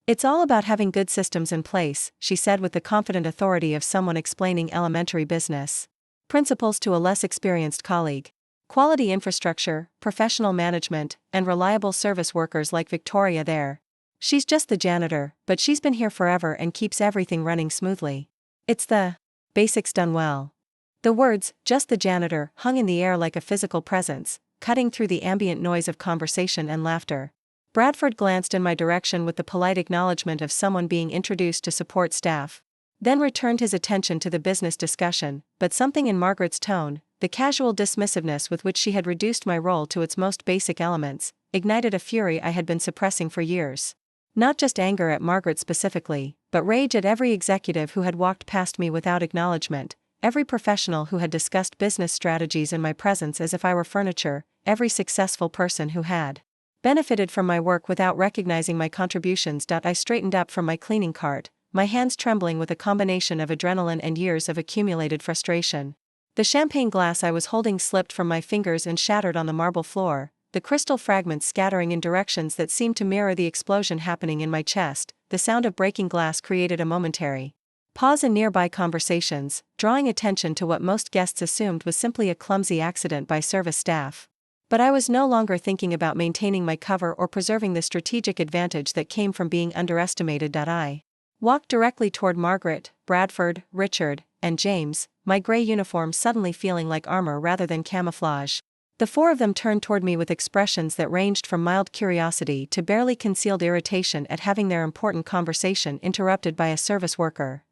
It's all about having good systems in place, she said with the confident authority of someone explaining elementary business principles to a less experienced colleague. Quality infrastructure, professional management, and reliable service workers like Victoria there. She's just the janitor, but she's been here forever and keeps everything running smoothly. It's the basics done well. The words, just the janitor, hung in the air like a physical presence, cutting through the ambient noise of conversation and laughter. Bradford glanced in my direction with the polite acknowledgement of someone being introduced to support staff, then returned his attention to the business discussion, but something in Margaret's tone, the casual dismissiveness with which she had reduced my role to its most basic elements, ignited a fury I had been suppressing for years. Not just anger at Margaret specifically, but rage at every executive who had walked past me without acknowledgement, every professional who had discussed business strategies in my presence as if I were furniture, every successful person who had benefited from my work without recognizing my contributions. I straightened up from my cleaning cart, my hands trembling with a combination of adrenaline and years of accumulated frustration. The champagne glass I was holding slipped from my fingers and shattered on the marble floor, the crystal fragments scattering in directions that seemed to mirror the explosion happening in my chest. The sound of breaking glass created a momentary pause in nearby conversations, drawing attention to what most guests assumed was simply a clumsy accident by service staff. But I was no longer thinking about maintaining my cover or preserving the strategic advantage that came from being underestimated. I walked directly toward Margaret, Bradford, Richard, and James, my gray uniform suddenly feeling like armor rather than camouflage. The four of them turned toward me with expressions that ranged from mild curiosity to barely concealed irritation at having their important conversation interrupted by a service worker.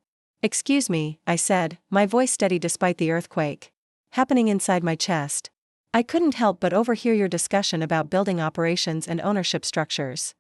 "Excuse me," I said, my voice steady despite the earthquake happening inside my chest. "I couldn't help but overhear your discussion about building operations and ownership structures."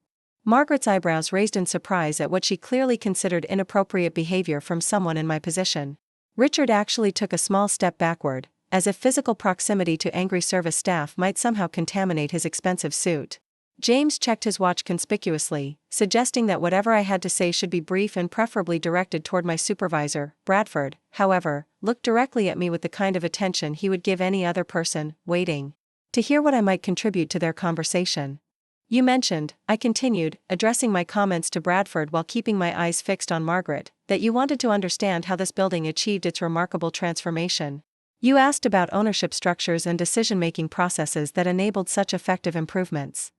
Margaret's eyebrows raised in surprise at what she clearly considered inappropriate behavior from someone in my position. Richard actually took a small step backward, as if physical proximity to angry service staff might somehow contaminate his expensive suit. James checked his watch conspicuously, suggesting that whatever I had to say should be brief and preferably directed toward my supervisor. Bradford, however, looked directly at me with the kind of attention he would give any other person, waiting to hear what I might contribute to their conversation. "You mentioned," I continued, addressing my comments to Bradford while keeping my eyes fixed on Margaret, "that you wanted to understand how this building achieved its remarkable transformation. You asked about ownership structures and decision-making processes that enabled such effective improvements."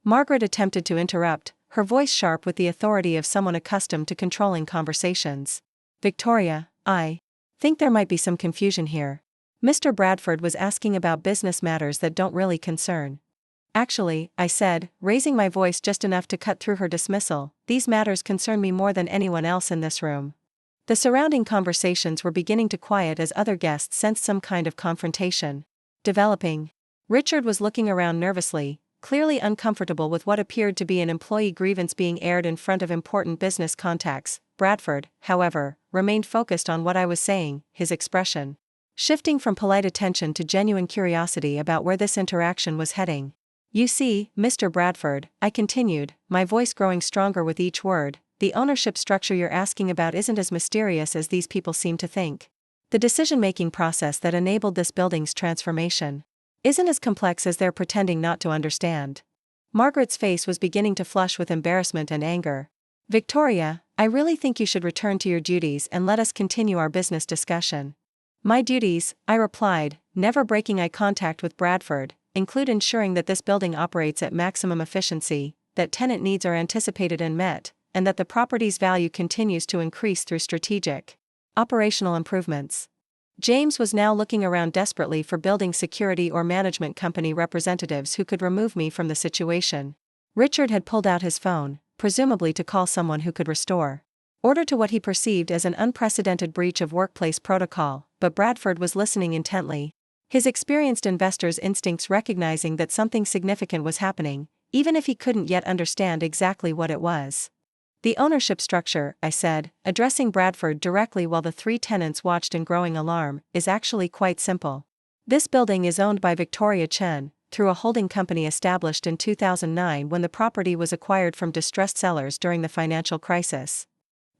Margaret attempted to interrupt, her voice sharp with the authority of someone accustomed to controlling conversations. "Victoria, I think there might be some confusion here. Mr. Bradford was asking about business matters that don't really concern Actually, I said, raising my voice just enough to cut through her dismissal, these matters concern me more than anyone else in this room. The surrounding conversations were beginning to quiet as other guests sensed some kind of confrontation developing. Richard was looking around nervously, clearly uncomfortable with what appeared to be an employee grievance being aired in front of important business contacts. Bradford, however, remained focused on what I was saying, his expression shifting from polite attention to genuine curiosity about where this interaction was heading. You see, Mr. Bradford, I continued, my voice growing stronger with each word, the ownership structure you're asking about isn't as mysterious as these people seem to think. The decision-making process that enabled this building's transformation isn't as complex as they're pretending not to understand. Margaret's face was beginning to flush with embarrassment and anger. Victoria, I really think you should return to your duties and let us continue our business discussion. My duties, I replied, never breaking eye contact with Bradford, include ensuring that this building operates at maximum efficiency, that tenant needs are anticipated and met, and that the property's value continues to increase through strategic operational improvements. James was now looking around desperately for building security or management company representatives who could remove me from the situation. Richard had pulled out his phone, presumably to call someone who could restore order to what he perceived as an unprecedented breach of workplace protocol, but Bradford was listening intently, his experienced investor's instincts recognizing that something significant was happening, even if he couldn't yet understand exactly what it was. The ownership structure, I said, addressing Bradford directly while the three tenants watched in growing alarm, is actually quite simple. This building is owned by Victoria Chen, through a holding company established in 2009 when the property was acquired from distressed sellers during the financial crisis.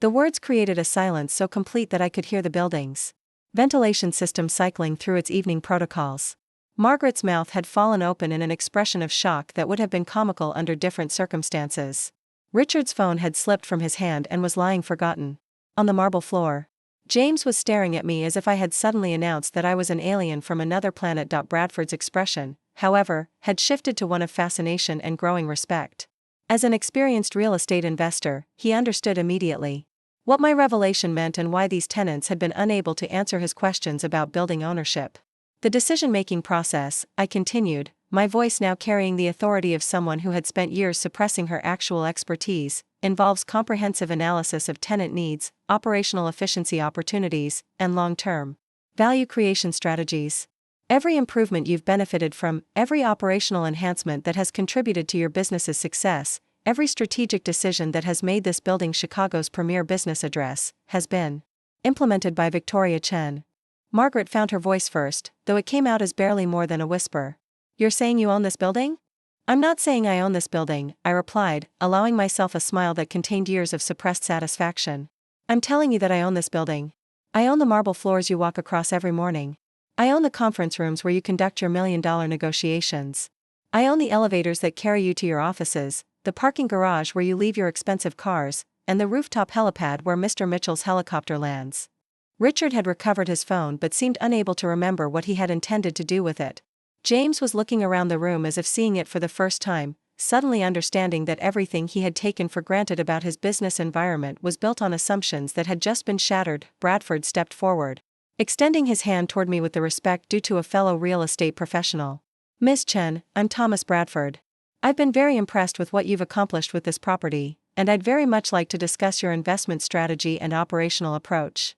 The words created a silence so complete that I could hear the building's ventilation system cycling through its evening protocols. Margaret's mouth had fallen open in an expression of shock that would have been comical under different circumstances. Richard's phone had slipped from his hand and was lying forgotten on the marble floor. James was staring at me as if I had suddenly announced that I was an alien from another planet. Bradford's expression, however, had shifted to one of fascination and growing respect. As an experienced real estate investor, he understood immediately what my revelation meant and why these tenants had been unable to answer his questions about building ownership. The decision-making process, I continued, my voice now carrying the authority of someone who had spent years suppressing her actual expertise, involves comprehensive analysis of tenant needs, operational efficiency opportunities, and long-term value creation strategies. Every improvement you've benefited from, every operational enhancement that has contributed to your business's success, every strategic decision that has made this building Chicago's premier business address, has been implemented by Victoria Chen. Margaret found her voice first, though it came out as barely more than a whisper. You're saying you own this building? I'm not saying I own this building, I replied, allowing myself a smile that contained years of suppressed satisfaction. I'm telling you that I own this building. I own the marble floors you walk across every morning. I own the conference rooms where you conduct your million-dollar negotiations. I own the elevators that carry you to your offices, the parking garage where you leave your expensive cars, and the rooftop helipad where Mr. Mitchell's helicopter lands. Richard had recovered his phone but seemed unable to remember what he had intended to do with it. James was looking around the room as if seeing it for the first time, suddenly understanding that everything he had taken for granted about his business environment was built on assumptions that had just been shattered. Bradford stepped forward, extending his hand toward me with the respect due to a fellow real estate professional. Miss Chen, I'm Thomas Bradford. I've been very impressed with what you've accomplished with this property, and I'd very much like to discuss your investment strategy and operational approach.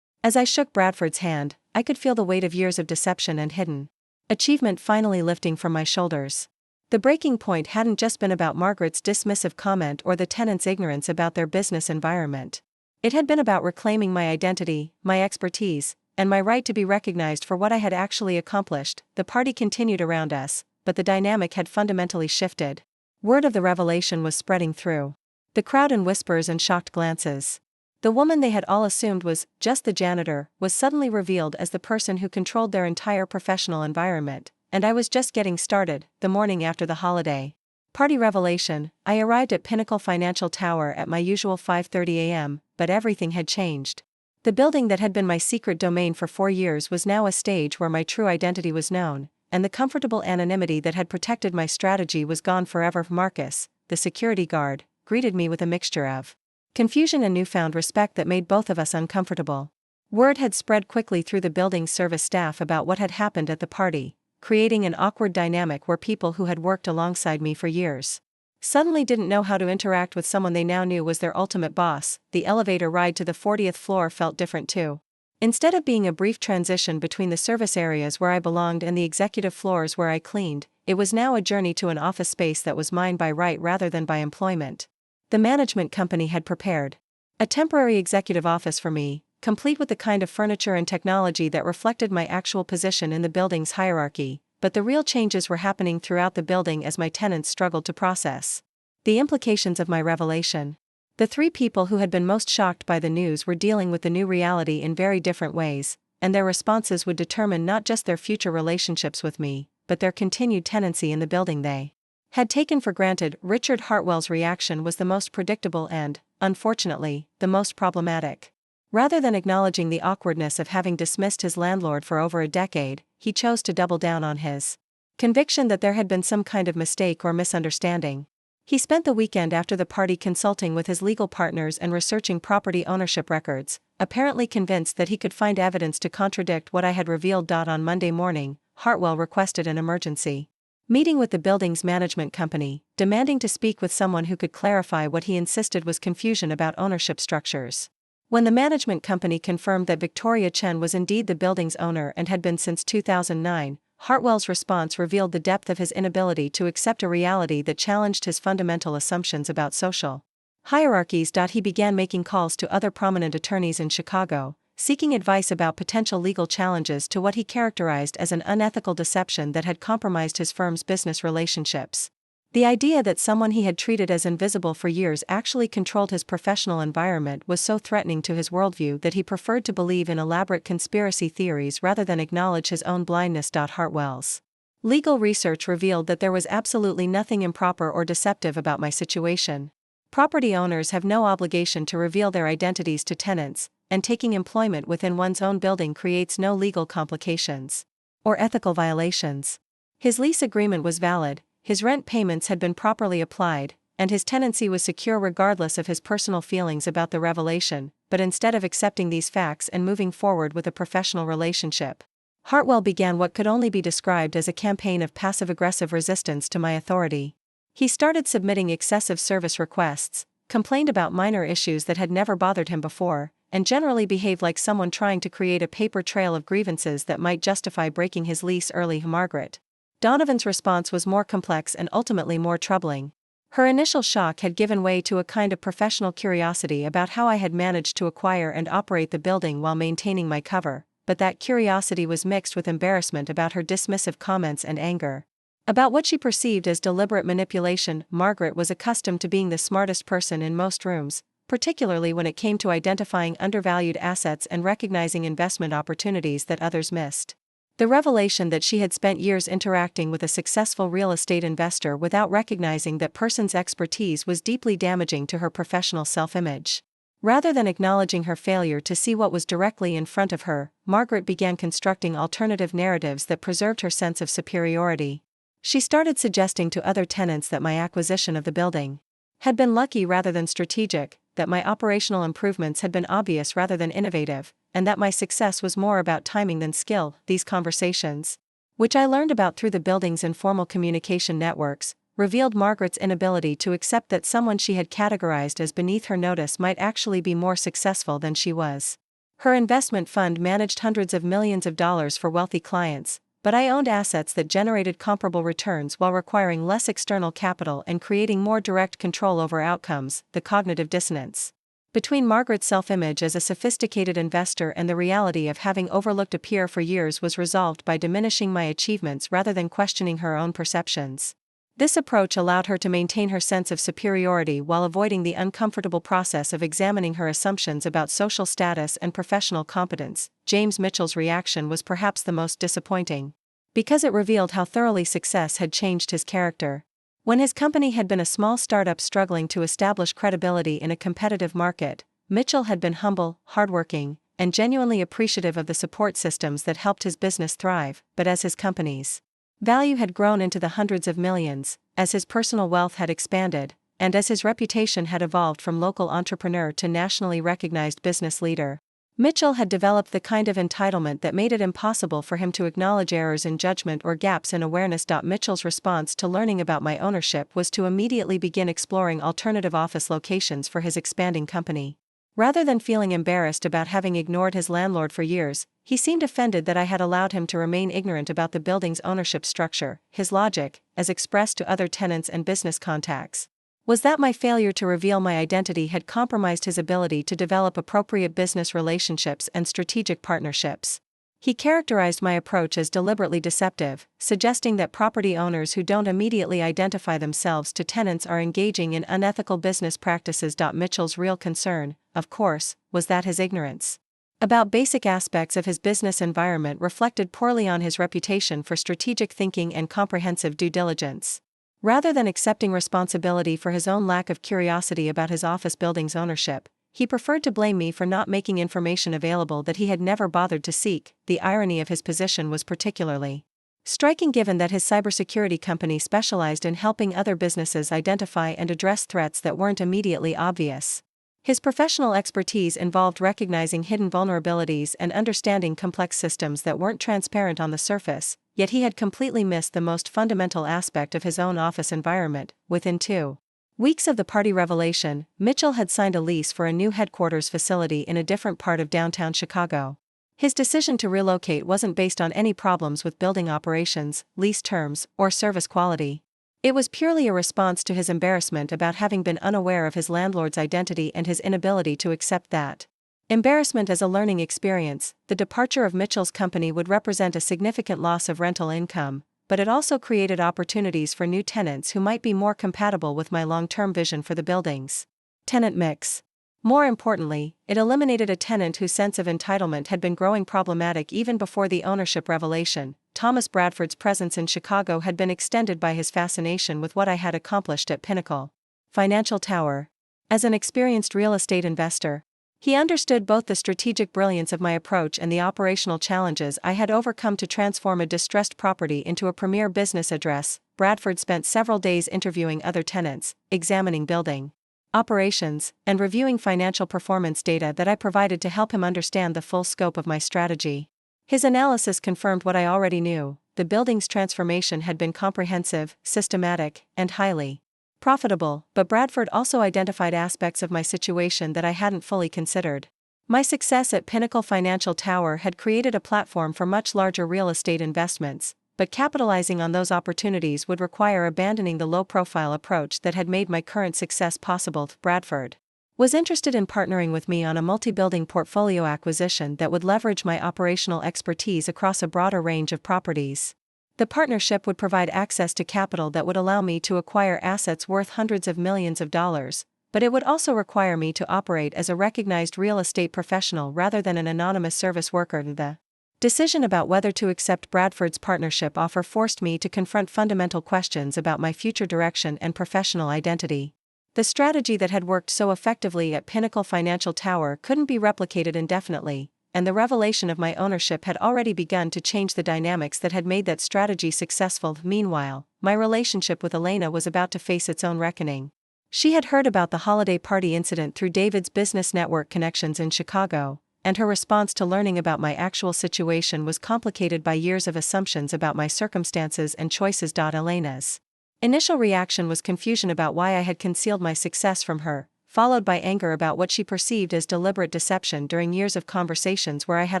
As I shook Bradford's hand, I could feel the weight of years of deception and hidden achievement finally lifting from my shoulders. The breaking point hadn't just been about Margaret's dismissive comment or the tenants' ignorance about their business environment. It had been about reclaiming my identity, my expertise, and my right to be recognized for what I had actually accomplished. The party continued around us, but the dynamic had fundamentally shifted. Word of the revelation was spreading through the crowd in whispers and shocked glances. The woman they had all assumed was just the janitor was suddenly revealed as the person who controlled their entire professional environment, and I was just getting started. The morning after the holiday party revelation, I arrived at Pinnacle Financial Tower at my usual 5:30 a.m., but everything had changed. The building that had been my secret domain for 4 years was now a stage where my true identity was known, and the comfortable anonymity that had protected my strategy was gone forever. Marcus, the security guard, greeted me with a mixture of confusion and newfound respect that made both of us uncomfortable. Word had spread quickly through the building's service staff about what had happened at the party, creating an awkward dynamic where people who had worked alongside me for years suddenly didn't know how to interact with someone they now knew was their ultimate boss. The elevator ride to the 40th floor felt different too. Instead of being a brief transition between the service areas where I belonged and the executive floors where I cleaned, it was now a journey to an office space that was mine by right rather than by employment. The management company had prepared a temporary executive office for me, complete with the kind of furniture and technology that reflected my actual position in the building's hierarchy, but the real changes were happening throughout the building as my tenants struggled to process the implications of my revelation. The three people who had been most shocked by the news were dealing with the new reality in very different ways, and their responses would determine not just their future relationships with me, but their continued tenancy in the building they had taken for granted. Richard Hartwell's reaction was the most predictable and, unfortunately, the most problematic. Rather than acknowledging the awkwardness of having dismissed his landlord for over a decade, he chose to double down on his conviction that there had been some kind of mistake or misunderstanding. He spent the weekend after the party consulting with his legal partners and researching property ownership records, apparently convinced that he could find evidence to contradict what I had revealed. On Monday morning, Hartwell requested an emergency meeting with the building's management company, demanding to speak with someone who could clarify what he insisted was confusion about ownership structures. When the management company confirmed that Victoria Chen was indeed the building's owner and had been since 2009, Hartwell's response revealed the depth of his inability to accept a reality that challenged his fundamental assumptions about social hierarchies. He began making calls to other prominent attorneys in Chicago, seeking advice about potential legal challenges to what he characterized as an unethical deception that had compromised his firm's business relationships. The idea that someone he had treated as invisible for years actually controlled his professional environment was so threatening to his worldview that he preferred to believe in elaborate conspiracy theories rather than acknowledge his own blindness. Hartwell's legal research revealed that there was absolutely nothing improper or deceptive about my situation. Property owners have no obligation to reveal their identities to tenants, and taking employment within one's own building creates no legal complications or ethical violations. His lease agreement was valid, his rent payments had been properly applied, and his tenancy was secure regardless of his personal feelings about the revelation. But instead of accepting these facts and moving forward with a professional relationship, Hartwell began what could only be described as a campaign of passive-aggressive resistance to my authority. He started submitting excessive service requests, complained about minor issues that had never bothered him before, and generally behaved like someone trying to create a paper trail of grievances that might justify breaking his lease early. Margaret Donovan's response was more complex and ultimately more troubling. Her initial shock had given way to a kind of professional curiosity about how I had managed to acquire and operate the building while maintaining my cover, but that curiosity was mixed with embarrassment about her dismissive comments and anger about what she perceived as deliberate manipulation. Margaret was accustomed to being the smartest person in most rooms, particularly when it came to identifying undervalued assets and recognizing investment opportunities that others missed. The revelation that she had spent years interacting with a successful real estate investor without recognizing that person's expertise was deeply damaging to her professional self-image. Rather than acknowledging her failure to see what was directly in front of her, Margaret began constructing alternative narratives that preserved her sense of superiority. She started suggesting to other tenants that my acquisition of the building had been lucky rather than strategic, that my operational improvements had been obvious rather than innovative, and that my success was more about timing than skill. These conversations, which I learned about through the building's informal communication networks, revealed Margaret's inability to accept that someone she had categorized as beneath her notice might actually be more successful than she was. Her investment fund managed hundreds of millions of dollars for wealthy clients, but I owned assets that generated comparable returns while requiring less external capital and creating more direct control over outcomes. The cognitive dissonance between Margaret's self-image as a sophisticated investor and the reality of having overlooked a peer for years was resolved by diminishing my achievements rather than questioning her own perceptions. This approach allowed her to maintain her sense of superiority while avoiding the uncomfortable process of examining her assumptions about social status and professional competence. James Mitchell's reaction was perhaps the most disappointing, because it revealed how thoroughly success had changed his character. When his company had been a small startup struggling to establish credibility in a competitive market, Mitchell had been humble, hardworking, and genuinely appreciative of the support systems that helped his business thrive. But as his company's value had grown into the hundreds of millions, as his personal wealth had expanded, and as his reputation had evolved from local entrepreneur to nationally recognized business leader, Mitchell had developed the kind of entitlement that made it impossible for him to acknowledge errors in judgment or gaps in awareness. Mitchell's response to learning about my ownership was to immediately begin exploring alternative office locations for his expanding company. Rather than feeling embarrassed about having ignored his landlord for years, he seemed offended that I had allowed him to remain ignorant about the building's ownership structure. His logic, as expressed to other tenants and business contacts, was that my failure to reveal my identity had compromised his ability to develop appropriate business relationships and strategic partnerships. He characterized my approach as deliberately deceptive, suggesting that property owners who don't immediately identify themselves to tenants are engaging in unethical business practices. Mitchell's real concern, of course, was that his ignorance about basic aspects of his business environment reflected poorly on his reputation for strategic thinking and comprehensive due diligence. Rather than accepting responsibility for his own lack of curiosity about his office building's ownership, he preferred to blame me for not making information available that he had never bothered to seek. The irony of his position was particularly striking given that his cybersecurity company specialized in helping other businesses identify and address threats that weren't immediately obvious. His professional expertise involved recognizing hidden vulnerabilities and understanding complex systems that weren't transparent on the surface, yet he had completely missed the most fundamental aspect of his own office environment. Within 2 weeks of the party revelation, Mitchell had signed a lease for a new headquarters facility in a different part of downtown Chicago. His decision to relocate wasn't based on any problems with building operations, lease terms, or service quality. It was purely a response to his embarrassment about having been unaware of his landlord's identity and his inability to accept that embarrassment as a learning experience. The departure of Mitchell's company would represent a significant loss of rental income, but it also created opportunities for new tenants who might be more compatible with my long-term vision for the building's tenant mix. More importantly, it eliminated a tenant whose sense of entitlement had been growing problematic even before the ownership revelation. Thomas Bradford's presence in Chicago had been extended by his fascination with what I had accomplished at Pinnacle Financial Tower. As an experienced real estate investor, he understood both the strategic brilliance of my approach and the operational challenges I had overcome to transform a distressed property into a premier business address. Bradford spent several days interviewing other tenants, examining building operations, and reviewing financial performance data that I provided to help him understand the full scope of my strategy. His analysis confirmed what I already knew: the building's transformation had been comprehensive, systematic, and highly profitable, but Bradford also identified aspects of my situation that I hadn't fully considered. My success at Pinnacle Financial Tower had created a platform for much larger real estate investments, but capitalizing on those opportunities would require abandoning the low-profile approach that had made my current success possible. Bradford was interested in partnering with me on a multi-building portfolio acquisition that would leverage my operational expertise across a broader range of properties. The partnership would provide access to capital that would allow me to acquire assets worth hundreds of millions of dollars, but it would also require me to operate as a recognized real estate professional rather than an anonymous service worker. The decision about whether to accept Bradford's partnership offer forced me to confront fundamental questions about my future direction and professional identity. The strategy that had worked so effectively at Pinnacle Financial Tower couldn't be replicated indefinitely, and the revelation of my ownership had already begun to change the dynamics that had made that strategy successful. Meanwhile, my relationship with Elena was about to face its own reckoning. She had heard about the holiday party incident through David's business network connections in Chicago, and her response to learning about my actual situation was complicated by years of assumptions about my circumstances and choices. Elena's initial reaction was confusion about why I had concealed my success from her, followed by anger about what she perceived as deliberate deception during years of conversations where I had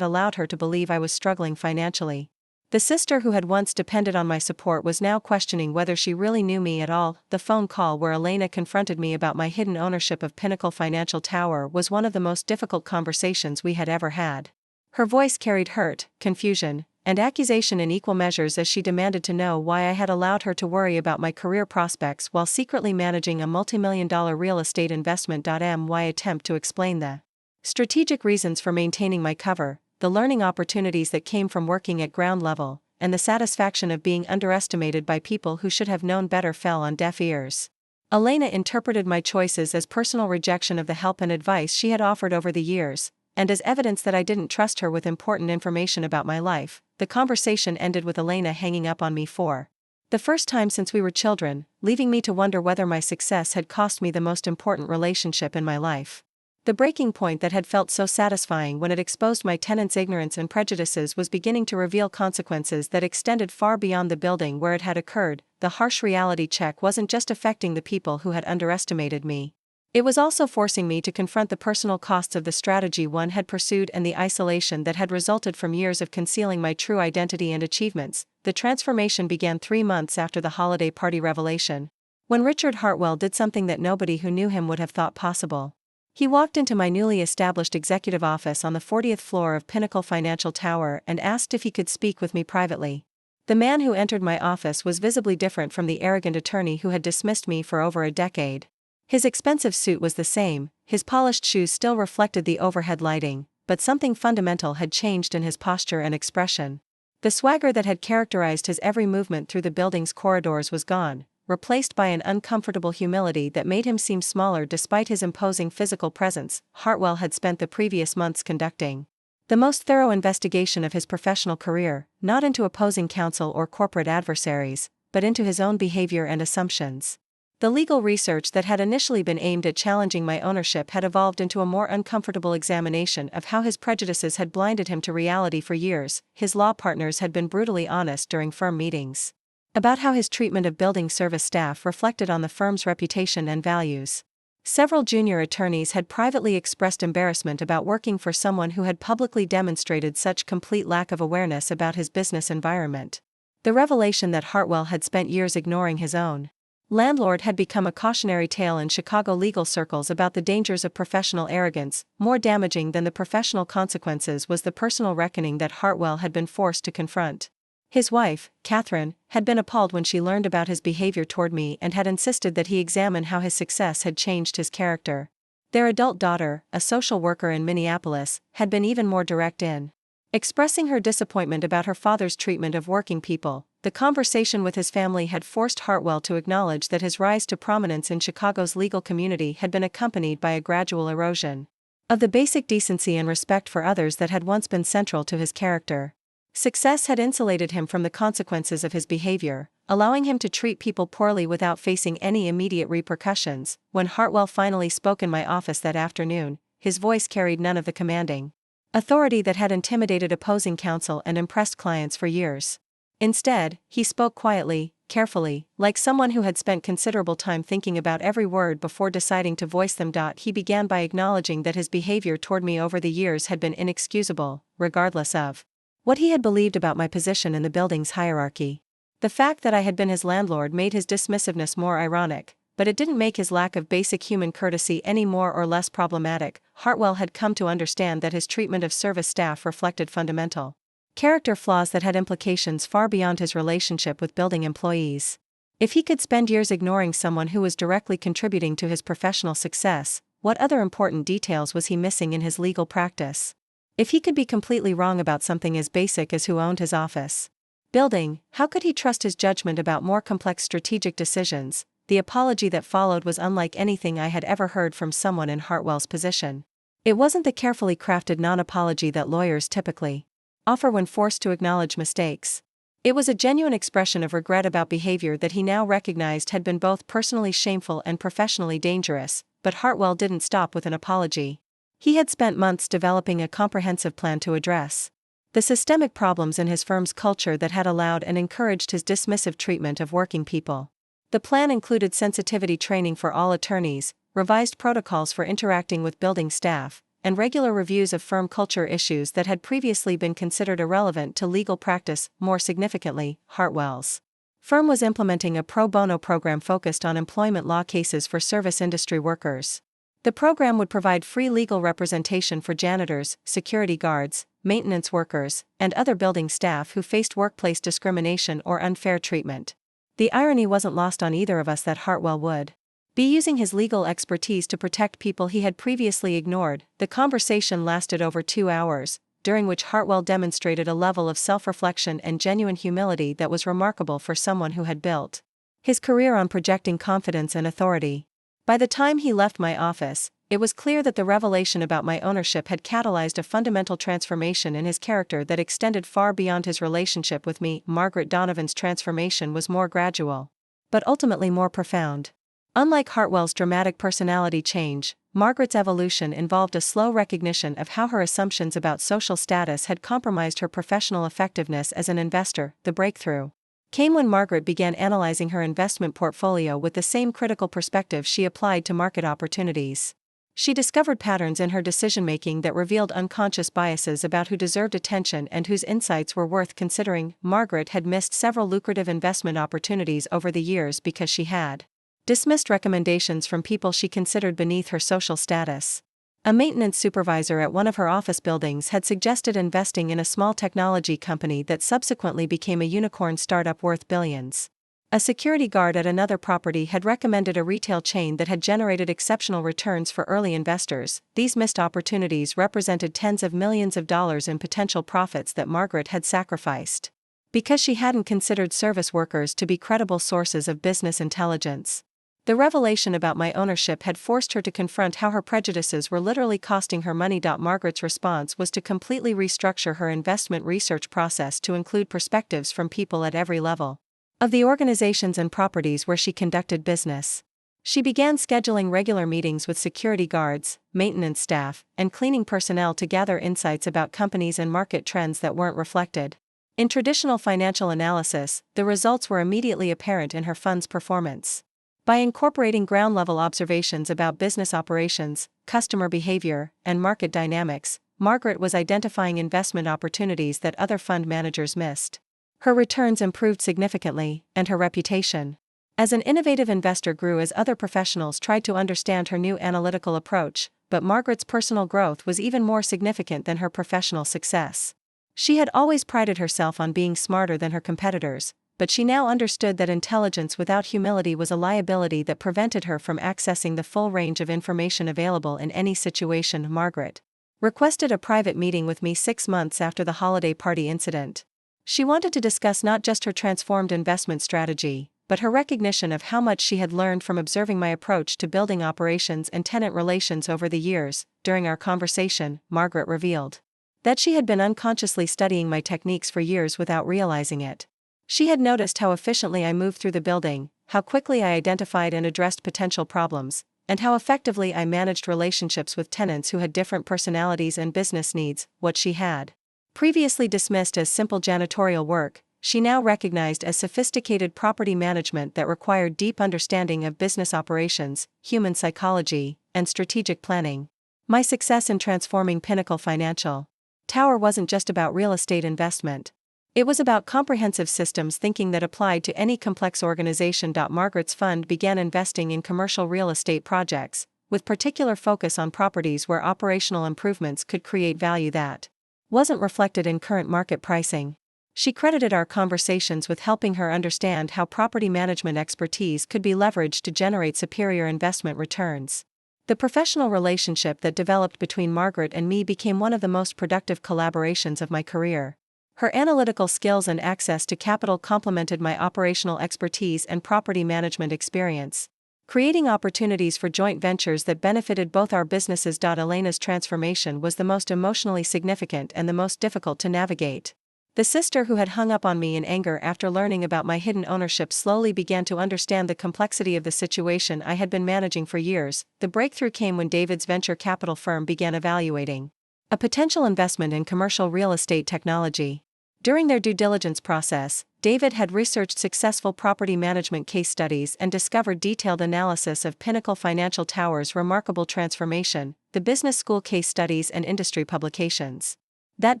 allowed her to believe I was struggling financially. The sister who had once depended on my support was now questioning whether she really knew me at all. The phone call where Elena confronted me about my hidden ownership of Pinnacle Financial Tower was one of the most difficult conversations we had ever had. Her voice carried hurt, confusion, and accusation in equal measures as she demanded to know why I had allowed her to worry about my career prospects while secretly managing a multi-million-dollar real estate investment. My attempt to explain the strategic reasons for maintaining my cover, the learning opportunities that came from working at ground level, and the satisfaction of being underestimated by people who should have known better fell on deaf ears. Elena interpreted my choices as personal rejection of the help and advice she had offered over the years, and as evidence that I didn't trust her with important information about my life. The conversation ended with Elena hanging up on me for the first time since we were children, leaving me to wonder whether my success had cost me the most important relationship in my life. The breaking point that had felt so satisfying when it exposed my tenant's ignorance and prejudices was beginning to reveal consequences that extended far beyond the building where it had occurred. The harsh reality check wasn't just affecting the people who had underestimated me. It was also forcing me to confront the personal costs of the strategy one had pursued and the isolation that had resulted from years of concealing my true identity and achievements. The transformation began 3 months after the holiday party revelation, when Richard Hartwell did something that nobody who knew him would have thought possible. He walked into my newly established executive office on the 40th floor of Pinnacle Financial Tower and asked if he could speak with me privately. The man who entered my office was visibly different from the arrogant attorney who had dismissed me for over a decade. His expensive suit was the same, his polished shoes still reflected the overhead lighting, but something fundamental had changed in his posture and expression. The swagger that had characterized his every movement through the building's corridors was gone, replaced by an uncomfortable humility that made him seem smaller despite his imposing physical presence. Hartwell had spent the previous months conducting the most thorough investigation of his professional career, not into opposing counsel or corporate adversaries, but into his own behavior and assumptions. The legal research that had initially been aimed at challenging my ownership had evolved into a more uncomfortable examination of how his prejudices had blinded him to reality for years. His law partners had been brutally honest during firm meetings about how his treatment of building service staff reflected on the firm's reputation and values. Several junior attorneys had privately expressed embarrassment about working for someone who had publicly demonstrated such complete lack of awareness about his business environment. The revelation that Hartwell had spent years ignoring his own landlord had become a cautionary tale in Chicago legal circles about the dangers of professional arrogance. More damaging than the professional consequences was the personal reckoning that Hartwell had been forced to confront. His wife, Catherine, had been appalled when she learned about his behavior toward me and had insisted that he examine how his success had changed his character. Their adult daughter, a social worker in Minneapolis, had been even more direct in expressing her disappointment about her father's treatment of working people. The conversation with his family had forced Hartwell to acknowledge that his rise to prominence in Chicago's legal community had been accompanied by a gradual erosion of the basic decency and respect for others that had once been central to his character. Success had insulated him from the consequences of his behavior, allowing him to treat people poorly without facing any immediate repercussions. When Hartwell finally spoke in my office that afternoon, his voice carried none of the commanding authority that had intimidated opposing counsel and impressed clients for years. Instead, he spoke quietly, carefully, like someone who had spent considerable time thinking about every word before deciding to voice them. He began by acknowledging that his behavior toward me over the years had been inexcusable, regardless of what he had believed about my position in the building's hierarchy. The fact that I had been his landlord made his dismissiveness more ironic, but it didn't make his lack of basic human courtesy any more or less problematic. Hartwell had come to understand that his treatment of service staff reflected fundamental character flaws that had implications far beyond his relationship with building employees. If he could spend years ignoring someone who was directly contributing to his professional success, what other important details was he missing in his legal practice? If he could be completely wrong about something as basic as who owned his office building, how could he trust his judgment about more complex strategic decisions? The apology that followed was unlike anything I had ever heard from someone in Hartwell's position. It wasn't the carefully crafted non-apology that lawyers typically offer when forced to acknowledge mistakes. It was a genuine expression of regret about behavior that he now recognized had been both personally shameful and professionally dangerous. But Hartwell didn't stop with an apology. He had spent months developing a comprehensive plan to address the systemic problems in his firm's culture that had allowed and encouraged his dismissive treatment of working people. The plan included sensitivity training for all attorneys, revised protocols for interacting with building staff, and regular reviews of firm culture issues that had previously been considered irrelevant to legal practice. More significantly, Hartwell's firm was implementing a pro bono program focused on employment law cases for service industry workers. The program would provide free legal representation for janitors, security guards, maintenance workers, and other building staff who faced workplace discrimination or unfair treatment. The irony wasn't lost on either of us that Hartwell would be using his legal expertise to protect people he had previously ignored. The conversation lasted over 2 hours, during which Hartwell demonstrated a level of self-reflection and genuine humility that was remarkable for someone who had built his career on projecting confidence and authority. By the time he left my office, it was clear that the revelation about my ownership had catalyzed a fundamental transformation in his character that extended far beyond his relationship with me. Margaret Donovan's transformation was more gradual, but ultimately more profound. Unlike Hartwell's dramatic personality change, Margaret's evolution involved a slow recognition of how her assumptions about social status had compromised her professional effectiveness as an investor. The breakthrough came when Margaret began analyzing her investment portfolio with the same critical perspective she applied to market opportunities. She discovered patterns in her decision-making that revealed unconscious biases about who deserved attention and whose insights were worth considering. Margaret had missed several lucrative investment opportunities over the years because she had dismissed recommendations from people she considered beneath her social status. A maintenance supervisor at one of her office buildings had suggested investing in a small technology company that subsequently became a unicorn startup worth billions. A security guard at another property had recommended a retail chain that had generated exceptional returns for early investors. These missed opportunities represented tens of millions of dollars in potential profits that Margaret had sacrificed because she hadn't considered service workers to be credible sources of business intelligence. The revelation about my ownership had forced her to confront how her prejudices were literally costing her money. Margaret's response was to completely restructure her investment research process to include perspectives from people at every level of the organizations and properties where she conducted business. She began scheduling regular meetings with security guards, maintenance staff, and cleaning personnel to gather insights about companies and market trends that weren't reflected in traditional financial analysis. The results were immediately apparent in her fund's performance. By incorporating ground-level observations about business operations, customer behavior, and market dynamics, Margaret was identifying investment opportunities that other fund managers missed. Her returns improved significantly, and her reputation as an innovative investor grew as other professionals tried to understand her new analytical approach. But Margaret's personal growth was even more significant than her professional success. She had always prided herself on being smarter than her competitors, but she now understood that intelligence without humility was a liability that prevented her from accessing the full range of information available in any situation. Margaret requested a private meeting with me 6 months after the holiday party incident. She wanted to discuss not just her transformed investment strategy, but her recognition of how much she had learned from observing my approach to building operations and tenant relations over the years. During our conversation, Margaret revealed that she had been unconsciously studying my techniques for years without realizing it. She had noticed how efficiently I moved through the building, how quickly I identified and addressed potential problems, and how effectively I managed relationships with tenants who had different personalities and business needs. What she had previously dismissed as simple janitorial work, she now recognized as sophisticated property management that required deep understanding of business operations, human psychology, and strategic planning. My success in transforming Pinnacle Financial Tower wasn't just about real estate investment. It was about comprehensive systems thinking that applied to any complex organization. Margaret's fund began investing in commercial real estate projects, with particular focus on properties where operational improvements could create value that wasn't reflected in current market pricing. She credited our conversations with helping her understand how property management expertise could be leveraged to generate superior investment returns. The professional relationship that developed between Margaret and me became one of the most productive collaborations of my career. Her analytical skills and access to capital complemented my operational expertise and property management experience, creating opportunities for joint ventures that benefited both our businesses. Elena's transformation was the most emotionally significant and the most difficult to navigate. The sister who had hung up on me in anger after learning about my hidden ownership slowly began to understand the complexity of the situation I had been managing for years. The breakthrough came when David's venture capital firm began evaluating a potential investment in commercial real estate technology. During their due diligence process, David had researched successful property management case studies and discovered detailed analysis of Pinnacle Financial Tower's remarkable transformation, the business school case studies and industry publications that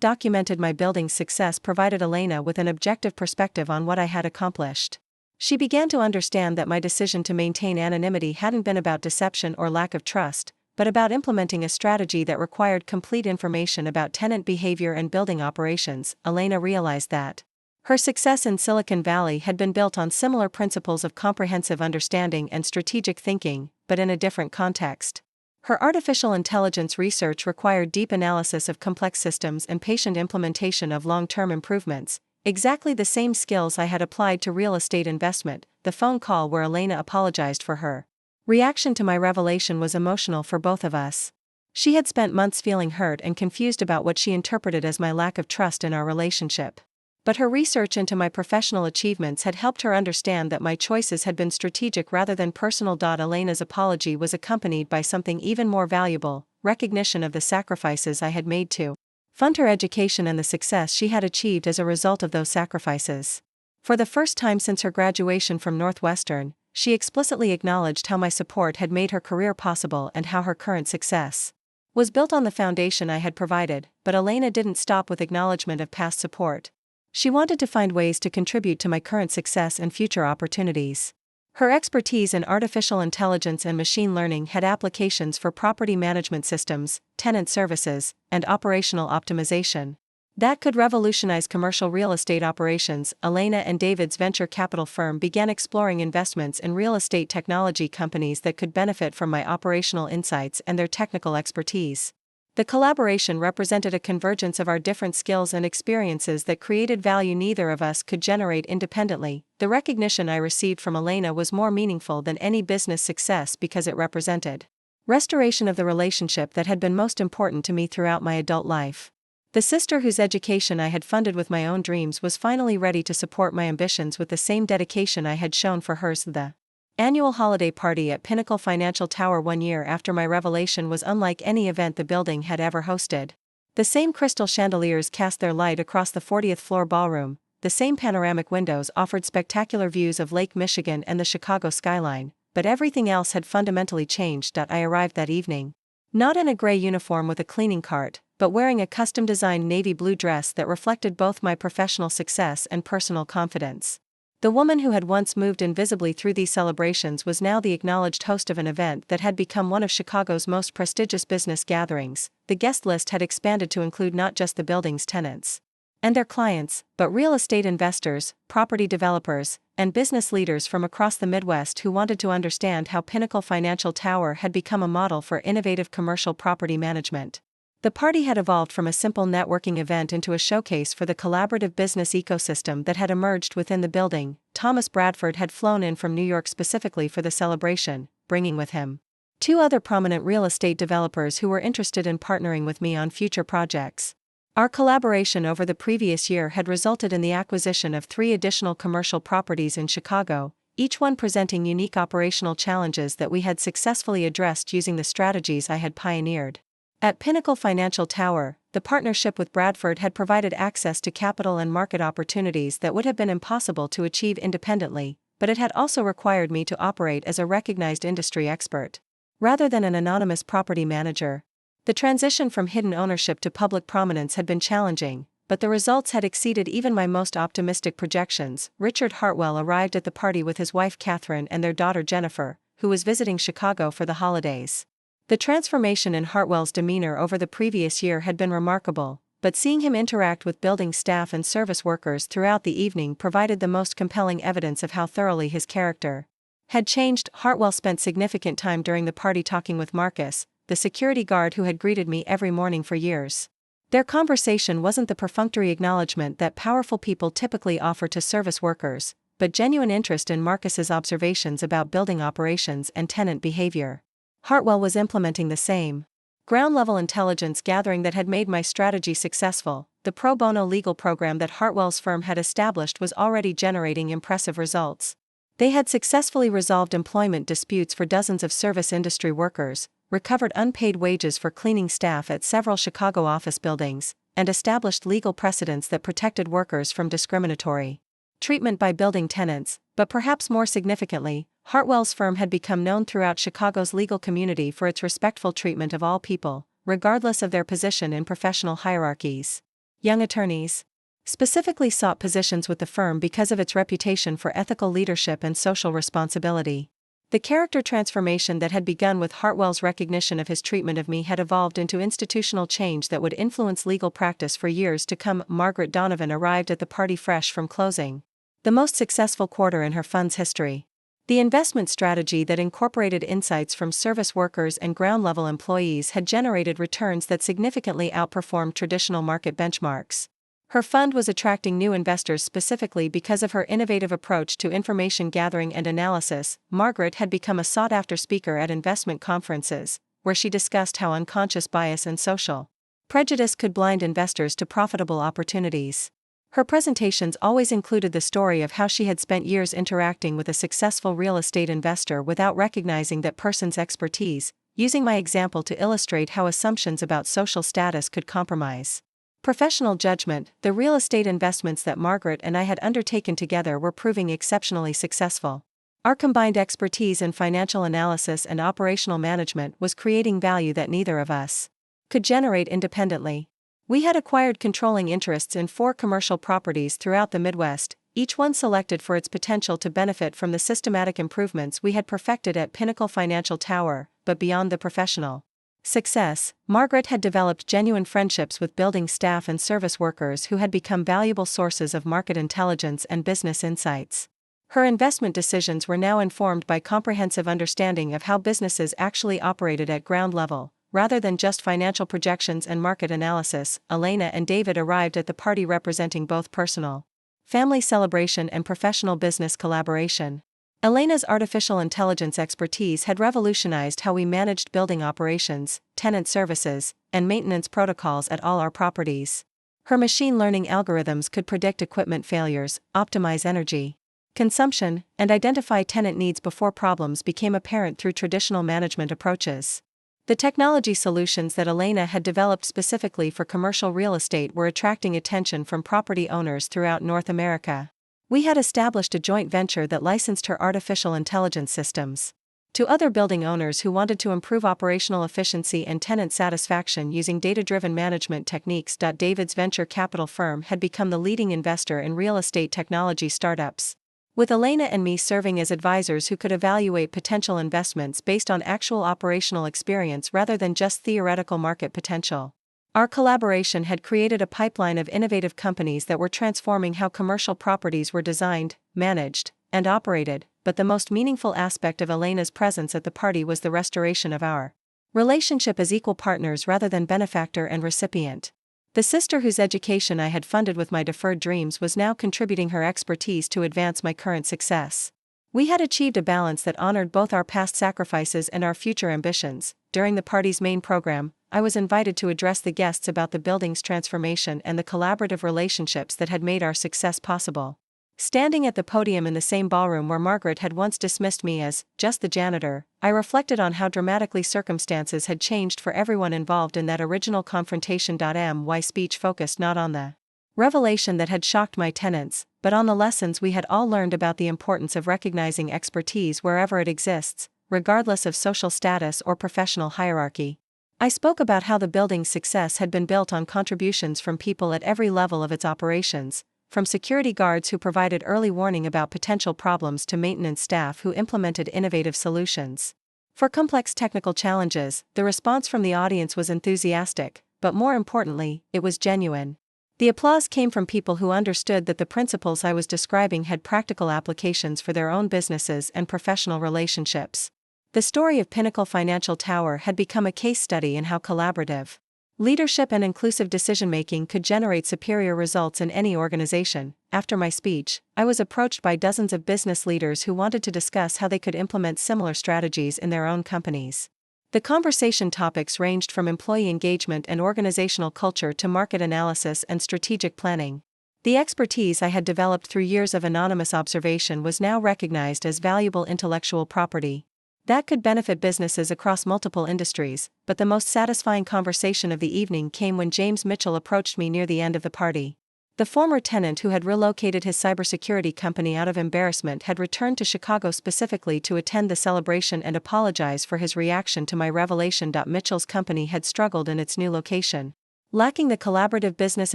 documented my building's success provided Elena with an objective perspective on what I had accomplished. She began to understand that my decision to maintain anonymity hadn't been about deception or lack of trust, but about implementing a strategy that required complete information about tenant behavior and building operations. Elena realized that her success in Silicon Valley had been built on similar principles of comprehensive understanding and strategic thinking, but in a different context. Her artificial intelligence research required deep analysis of complex systems and patient implementation of long-term improvements, exactly the same skills I had applied to real estate investment. The phone call where Elena apologized for her reaction to my revelation was emotional for both of us. She had spent months feeling hurt and confused about what she interpreted as my lack of trust in our relationship. But her research into my professional achievements had helped her understand that my choices had been strategic rather than personal. Elena's apology was accompanied by something even more valuable: recognition of the sacrifices I had made to fund her education and the success she had achieved as a result of those sacrifices. For the first time since her graduation from Northwestern, she explicitly acknowledged how my support had made her career possible and how her current success was built on the foundation I had provided. But Elena didn't stop with acknowledgement of past support. She wanted to find ways to contribute to my current success and future opportunities. Her expertise in artificial intelligence and machine learning had applications for property management systems, tenant services, and operational optimization that could revolutionize commercial real estate operations. Elena and David's venture capital firm began exploring investments in real estate technology companies that could benefit from my operational insights and their technical expertise. The collaboration represented a convergence of our different skills and experiences that created value neither of us could generate independently. The recognition I received from Elena was more meaningful than any business success because it represented restoration of the relationship that had been most important to me throughout my adult life. The sister whose education I had funded with my own dreams was finally ready to support my ambitions with the same dedication I had shown for hers. The annual holiday party at Pinnacle Financial Tower 1 year after my revelation was unlike any event the building had ever hosted. The same crystal chandeliers cast their light across the 40th floor ballroom, the same panoramic windows offered spectacular views of Lake Michigan and the Chicago skyline, but everything else had fundamentally changed. I arrived that evening, not in a gray uniform with a cleaning cart, but wearing a custom-designed navy blue dress that reflected both my professional success and personal confidence. The woman who had once moved invisibly through these celebrations was now the acknowledged host of an event that had become one of Chicago's most prestigious business gatherings. The guest list had expanded to include not just the building's tenants and their clients, but real estate investors, property developers, and business leaders from across the Midwest who wanted to understand how Pinnacle Financial Tower had become a model for innovative commercial property management. The party had evolved from a simple networking event into a showcase for the collaborative business ecosystem that had emerged within the building. Thomas Bradford had flown in from New York specifically for the celebration, bringing with him 2 other prominent real estate developers who were interested in partnering with me on future projects. Our collaboration over the previous year had resulted in the acquisition of 3 additional commercial properties in Chicago, each one presenting unique operational challenges that we had successfully addressed using the strategies I had pioneered. At Pinnacle Financial Tower, the partnership with Bradford had provided access to capital and market opportunities that would have been impossible to achieve independently, but it had also required me to operate as a recognized industry expert, rather than an anonymous property manager. The transition from hidden ownership to public prominence had been challenging, but the results had exceeded even my most optimistic projections. Richard Hartwell arrived at the party with his wife Catherine and their daughter Jennifer, who was visiting Chicago for the holidays. The transformation in Hartwell's demeanor over the previous year had been remarkable, but seeing him interact with building staff and service workers throughout the evening provided the most compelling evidence of how thoroughly his character had changed. Hartwell spent significant time during the party talking with Marcus, the security guard who had greeted me every morning for years. Their conversation wasn't the perfunctory acknowledgement that powerful people typically offer to service workers, but genuine interest in Marcus's observations about building operations and tenant behavior. Hartwell was implementing the same ground-level intelligence gathering that had made my strategy successful. The pro bono legal program that Hartwell's firm had established was already generating impressive results. They had successfully resolved employment disputes for dozens of service industry workers, recovered unpaid wages for cleaning staff at several Chicago office buildings, and established legal precedents that protected workers from discriminatory treatment by building tenants. But perhaps more significantly, Hartwell's firm had become known throughout Chicago's legal community for its respectful treatment of all people, regardless of their position in professional hierarchies. Young attorneys specifically sought positions with the firm because of its reputation for ethical leadership and social responsibility. The character transformation that had begun with Hartwell's recognition of his treatment of me had evolved into institutional change that would influence legal practice for years to come. Margaret Donovan arrived at the party fresh from closing the most successful quarter in her fund's history. The investment strategy that incorporated insights from service workers and ground-level employees had generated returns that significantly outperformed traditional market benchmarks. Her fund was attracting new investors specifically because of her innovative approach to information gathering and analysis. Margaret had become a sought-after speaker at investment conferences, where she discussed how unconscious bias and social prejudice could blind investors to profitable opportunities. Her presentations always included the story of how she had spent years interacting with a successful real estate investor without recognizing that person's expertise, using my example to illustrate how assumptions about social status could compromise professional judgment. The real estate investments that Margaret and I had undertaken together were proving exceptionally successful. Our combined expertise in financial analysis and operational management was creating value that neither of us could generate independently. We had acquired controlling interests in 4 commercial properties throughout the Midwest, each one selected for its potential to benefit from the systematic improvements we had perfected at Pinnacle Financial Tower. But beyond the professional success, Margaret had developed genuine friendships with building staff and service workers who had become valuable sources of market intelligence and business insights. Her investment decisions were now informed by comprehensive understanding of how businesses actually operated at ground level, rather than just financial projections and market analysis. Elena and David arrived at the party representing both personal family celebration and professional business collaboration. Elena's artificial intelligence expertise had revolutionized how we managed building operations, tenant services, and maintenance protocols at all our properties. Her machine learning algorithms could predict equipment failures, optimize energy consumption, and identify tenant needs before problems became apparent through traditional management approaches. The technology solutions that Elena had developed specifically for commercial real estate were attracting attention from property owners throughout North America. We had established a joint venture that licensed her artificial intelligence systems to other building owners who wanted to improve operational efficiency and tenant satisfaction using data-driven management techniques. David's venture capital firm had become the leading investor in real estate technology startups, with Elena and me serving as advisors who could evaluate potential investments based on actual operational experience rather than just theoretical market potential. Our collaboration had created a pipeline of innovative companies that were transforming how commercial properties were designed, managed, and operated. But the most meaningful aspect of Elena's presence at the party was the restoration of our relationship as equal partners rather than benefactor and recipient. The sister whose education I had funded with my deferred dreams was now contributing her expertise to advance my current success. We had achieved a balance that honored both our past sacrifices and our future ambitions. During the party's main program, I was invited to address the guests about the building's transformation and the collaborative relationships that had made our success possible. Standing at the podium in the same ballroom where Margaret had once dismissed me as just the janitor, I reflected on how dramatically circumstances had changed for everyone involved in that original confrontation. My speech focused not on the revelation that had shocked my tenants, but on the lessons we had all learned about the importance of recognizing expertise wherever it exists, regardless of social status or professional hierarchy. I spoke about how the building's success had been built on contributions from people at every level of its operations, from security guards who provided early warning about potential problems to maintenance staff who implemented innovative solutions for complex technical challenges. The response from the audience was enthusiastic, but more importantly, it was genuine. The applause came from people who understood that the principles I was describing had practical applications for their own businesses and professional relationships. The story of Pinnacle Financial Tower had become a case study in how collaborative leadership and inclusive decision-making could generate superior results in any organization. After my speech, I was approached by dozens of business leaders who wanted to discuss how they could implement similar strategies in their own companies. The conversation topics ranged from employee engagement and organizational culture to market analysis and strategic planning. The expertise I had developed through years of anonymous observation was now recognized as valuable intellectual property that could benefit businesses across multiple industries. But the most satisfying conversation of the evening came when James Mitchell approached me near the end of the party. The former tenant who had relocated his cybersecurity company out of embarrassment had returned to Chicago specifically to attend the celebration and apologize for his reaction to my revelation. Mitchell's company had struggled in its new location, lacking the collaborative business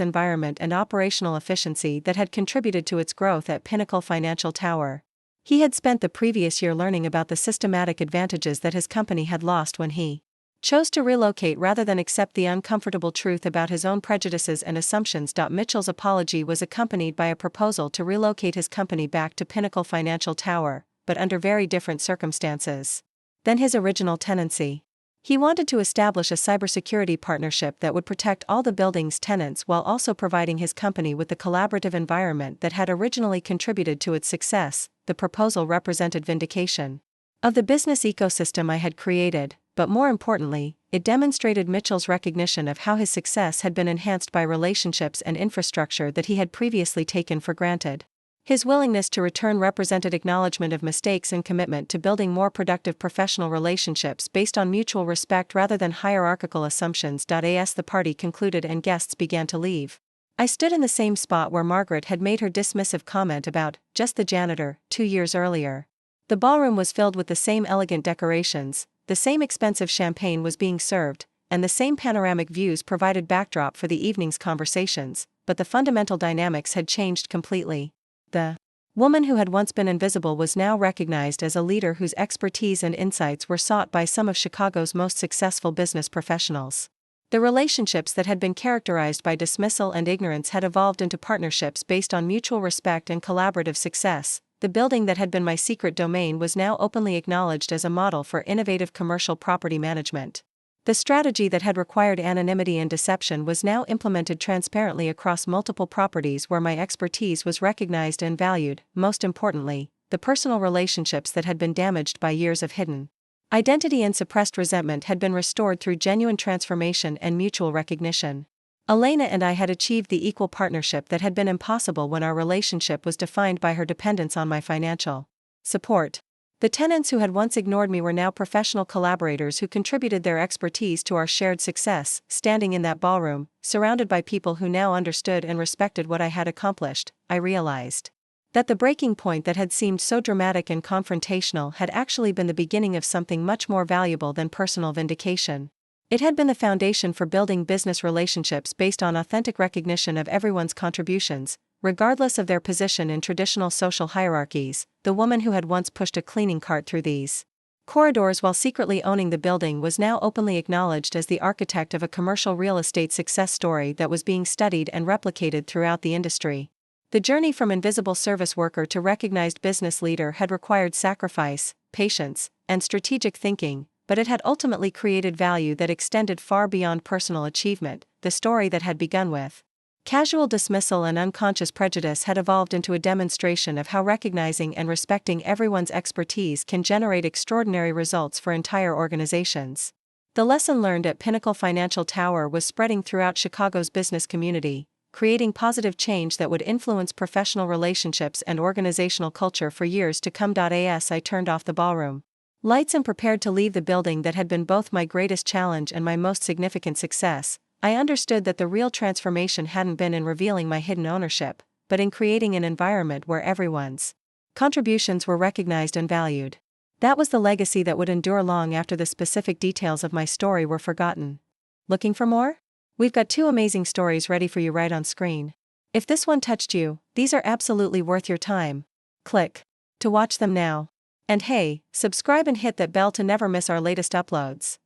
environment and operational efficiency that had contributed to its growth at Pinnacle Financial Tower. He had spent the previous year learning about the systematic advantages that his company had lost when he chose to relocate rather than accept the uncomfortable truth about his own prejudices and assumptions. Mitchell's apology was accompanied by a proposal to relocate his company back to Pinnacle Financial Tower, but under very different circumstances than his original tenancy. He wanted to establish a cybersecurity partnership that would protect all the building's tenants while also providing his company with the collaborative environment that had originally contributed to its success. The proposal represented vindication of the business ecosystem I had created, but more importantly, it demonstrated Mitchell's recognition of how his success had been enhanced by relationships and infrastructure that he had previously taken for granted. His willingness to return represented acknowledgement of mistakes and commitment to building more productive professional relationships based on mutual respect rather than hierarchical assumptions. As the party concluded and guests began to leave, I stood in the same spot where Margaret had made her dismissive comment about just the janitor 2 years earlier. The ballroom was filled with the same elegant decorations, the same expensive champagne was being served, and the same panoramic views provided backdrop for the evening's conversations, but the fundamental dynamics had changed completely. The woman who had once been invisible was now recognized as a leader whose expertise and insights were sought by some of Chicago's most successful business professionals. The relationships that had been characterized by dismissal and ignorance had evolved into partnerships based on mutual respect and collaborative success. The building that had been my secret domain was now openly acknowledged as a model for innovative commercial property management. The strategy that had required anonymity and deception was now implemented transparently across multiple properties where my expertise was recognized and valued. Most importantly, the personal relationships that had been damaged by years of hidden identity and suppressed resentment had been restored through genuine transformation and mutual recognition. Elena and I had achieved the equal partnership that had been impossible when our relationship was defined by her dependence on my financial support. The tenants who had once ignored me were now professional collaborators who contributed their expertise to our shared success. Standing in that ballroom, surrounded by people who now understood and respected what I had accomplished, I realized that the breaking point that had seemed so dramatic and confrontational had actually been the beginning of something much more valuable than personal vindication. It had been the foundation for building business relationships based on authentic recognition of everyone's contributions, regardless of their position in traditional social hierarchies. The woman who had once pushed a cleaning cart through these corridors while secretly owning the building was now openly acknowledged as the architect of a commercial real estate success story that was being studied and replicated throughout the industry. The journey from invisible service worker to recognized business leader had required sacrifice, patience, and strategic thinking, but it had ultimately created value that extended far beyond personal achievement. The story that had begun with casual dismissal and unconscious prejudice had evolved into a demonstration of how recognizing and respecting everyone's expertise can generate extraordinary results for entire organizations. The lesson learned at Pinnacle Financial Tower was spreading throughout Chicago's business community, creating positive change that would influence professional relationships and organizational culture for years to come. As I turned off the ballroom lights and prepared to leave the building that had been both my greatest challenge and my most significant success, I understood that the real transformation hadn't been in revealing my hidden ownership, but in creating an environment where everyone's contributions were recognized and valued. That was the legacy that would endure long after the specific details of my story were forgotten. Looking for more? We've got 2 amazing stories ready for you right on screen. If this one touched you, these are absolutely worth your time. Click to watch them now. And hey, subscribe and hit that bell to never miss our latest uploads.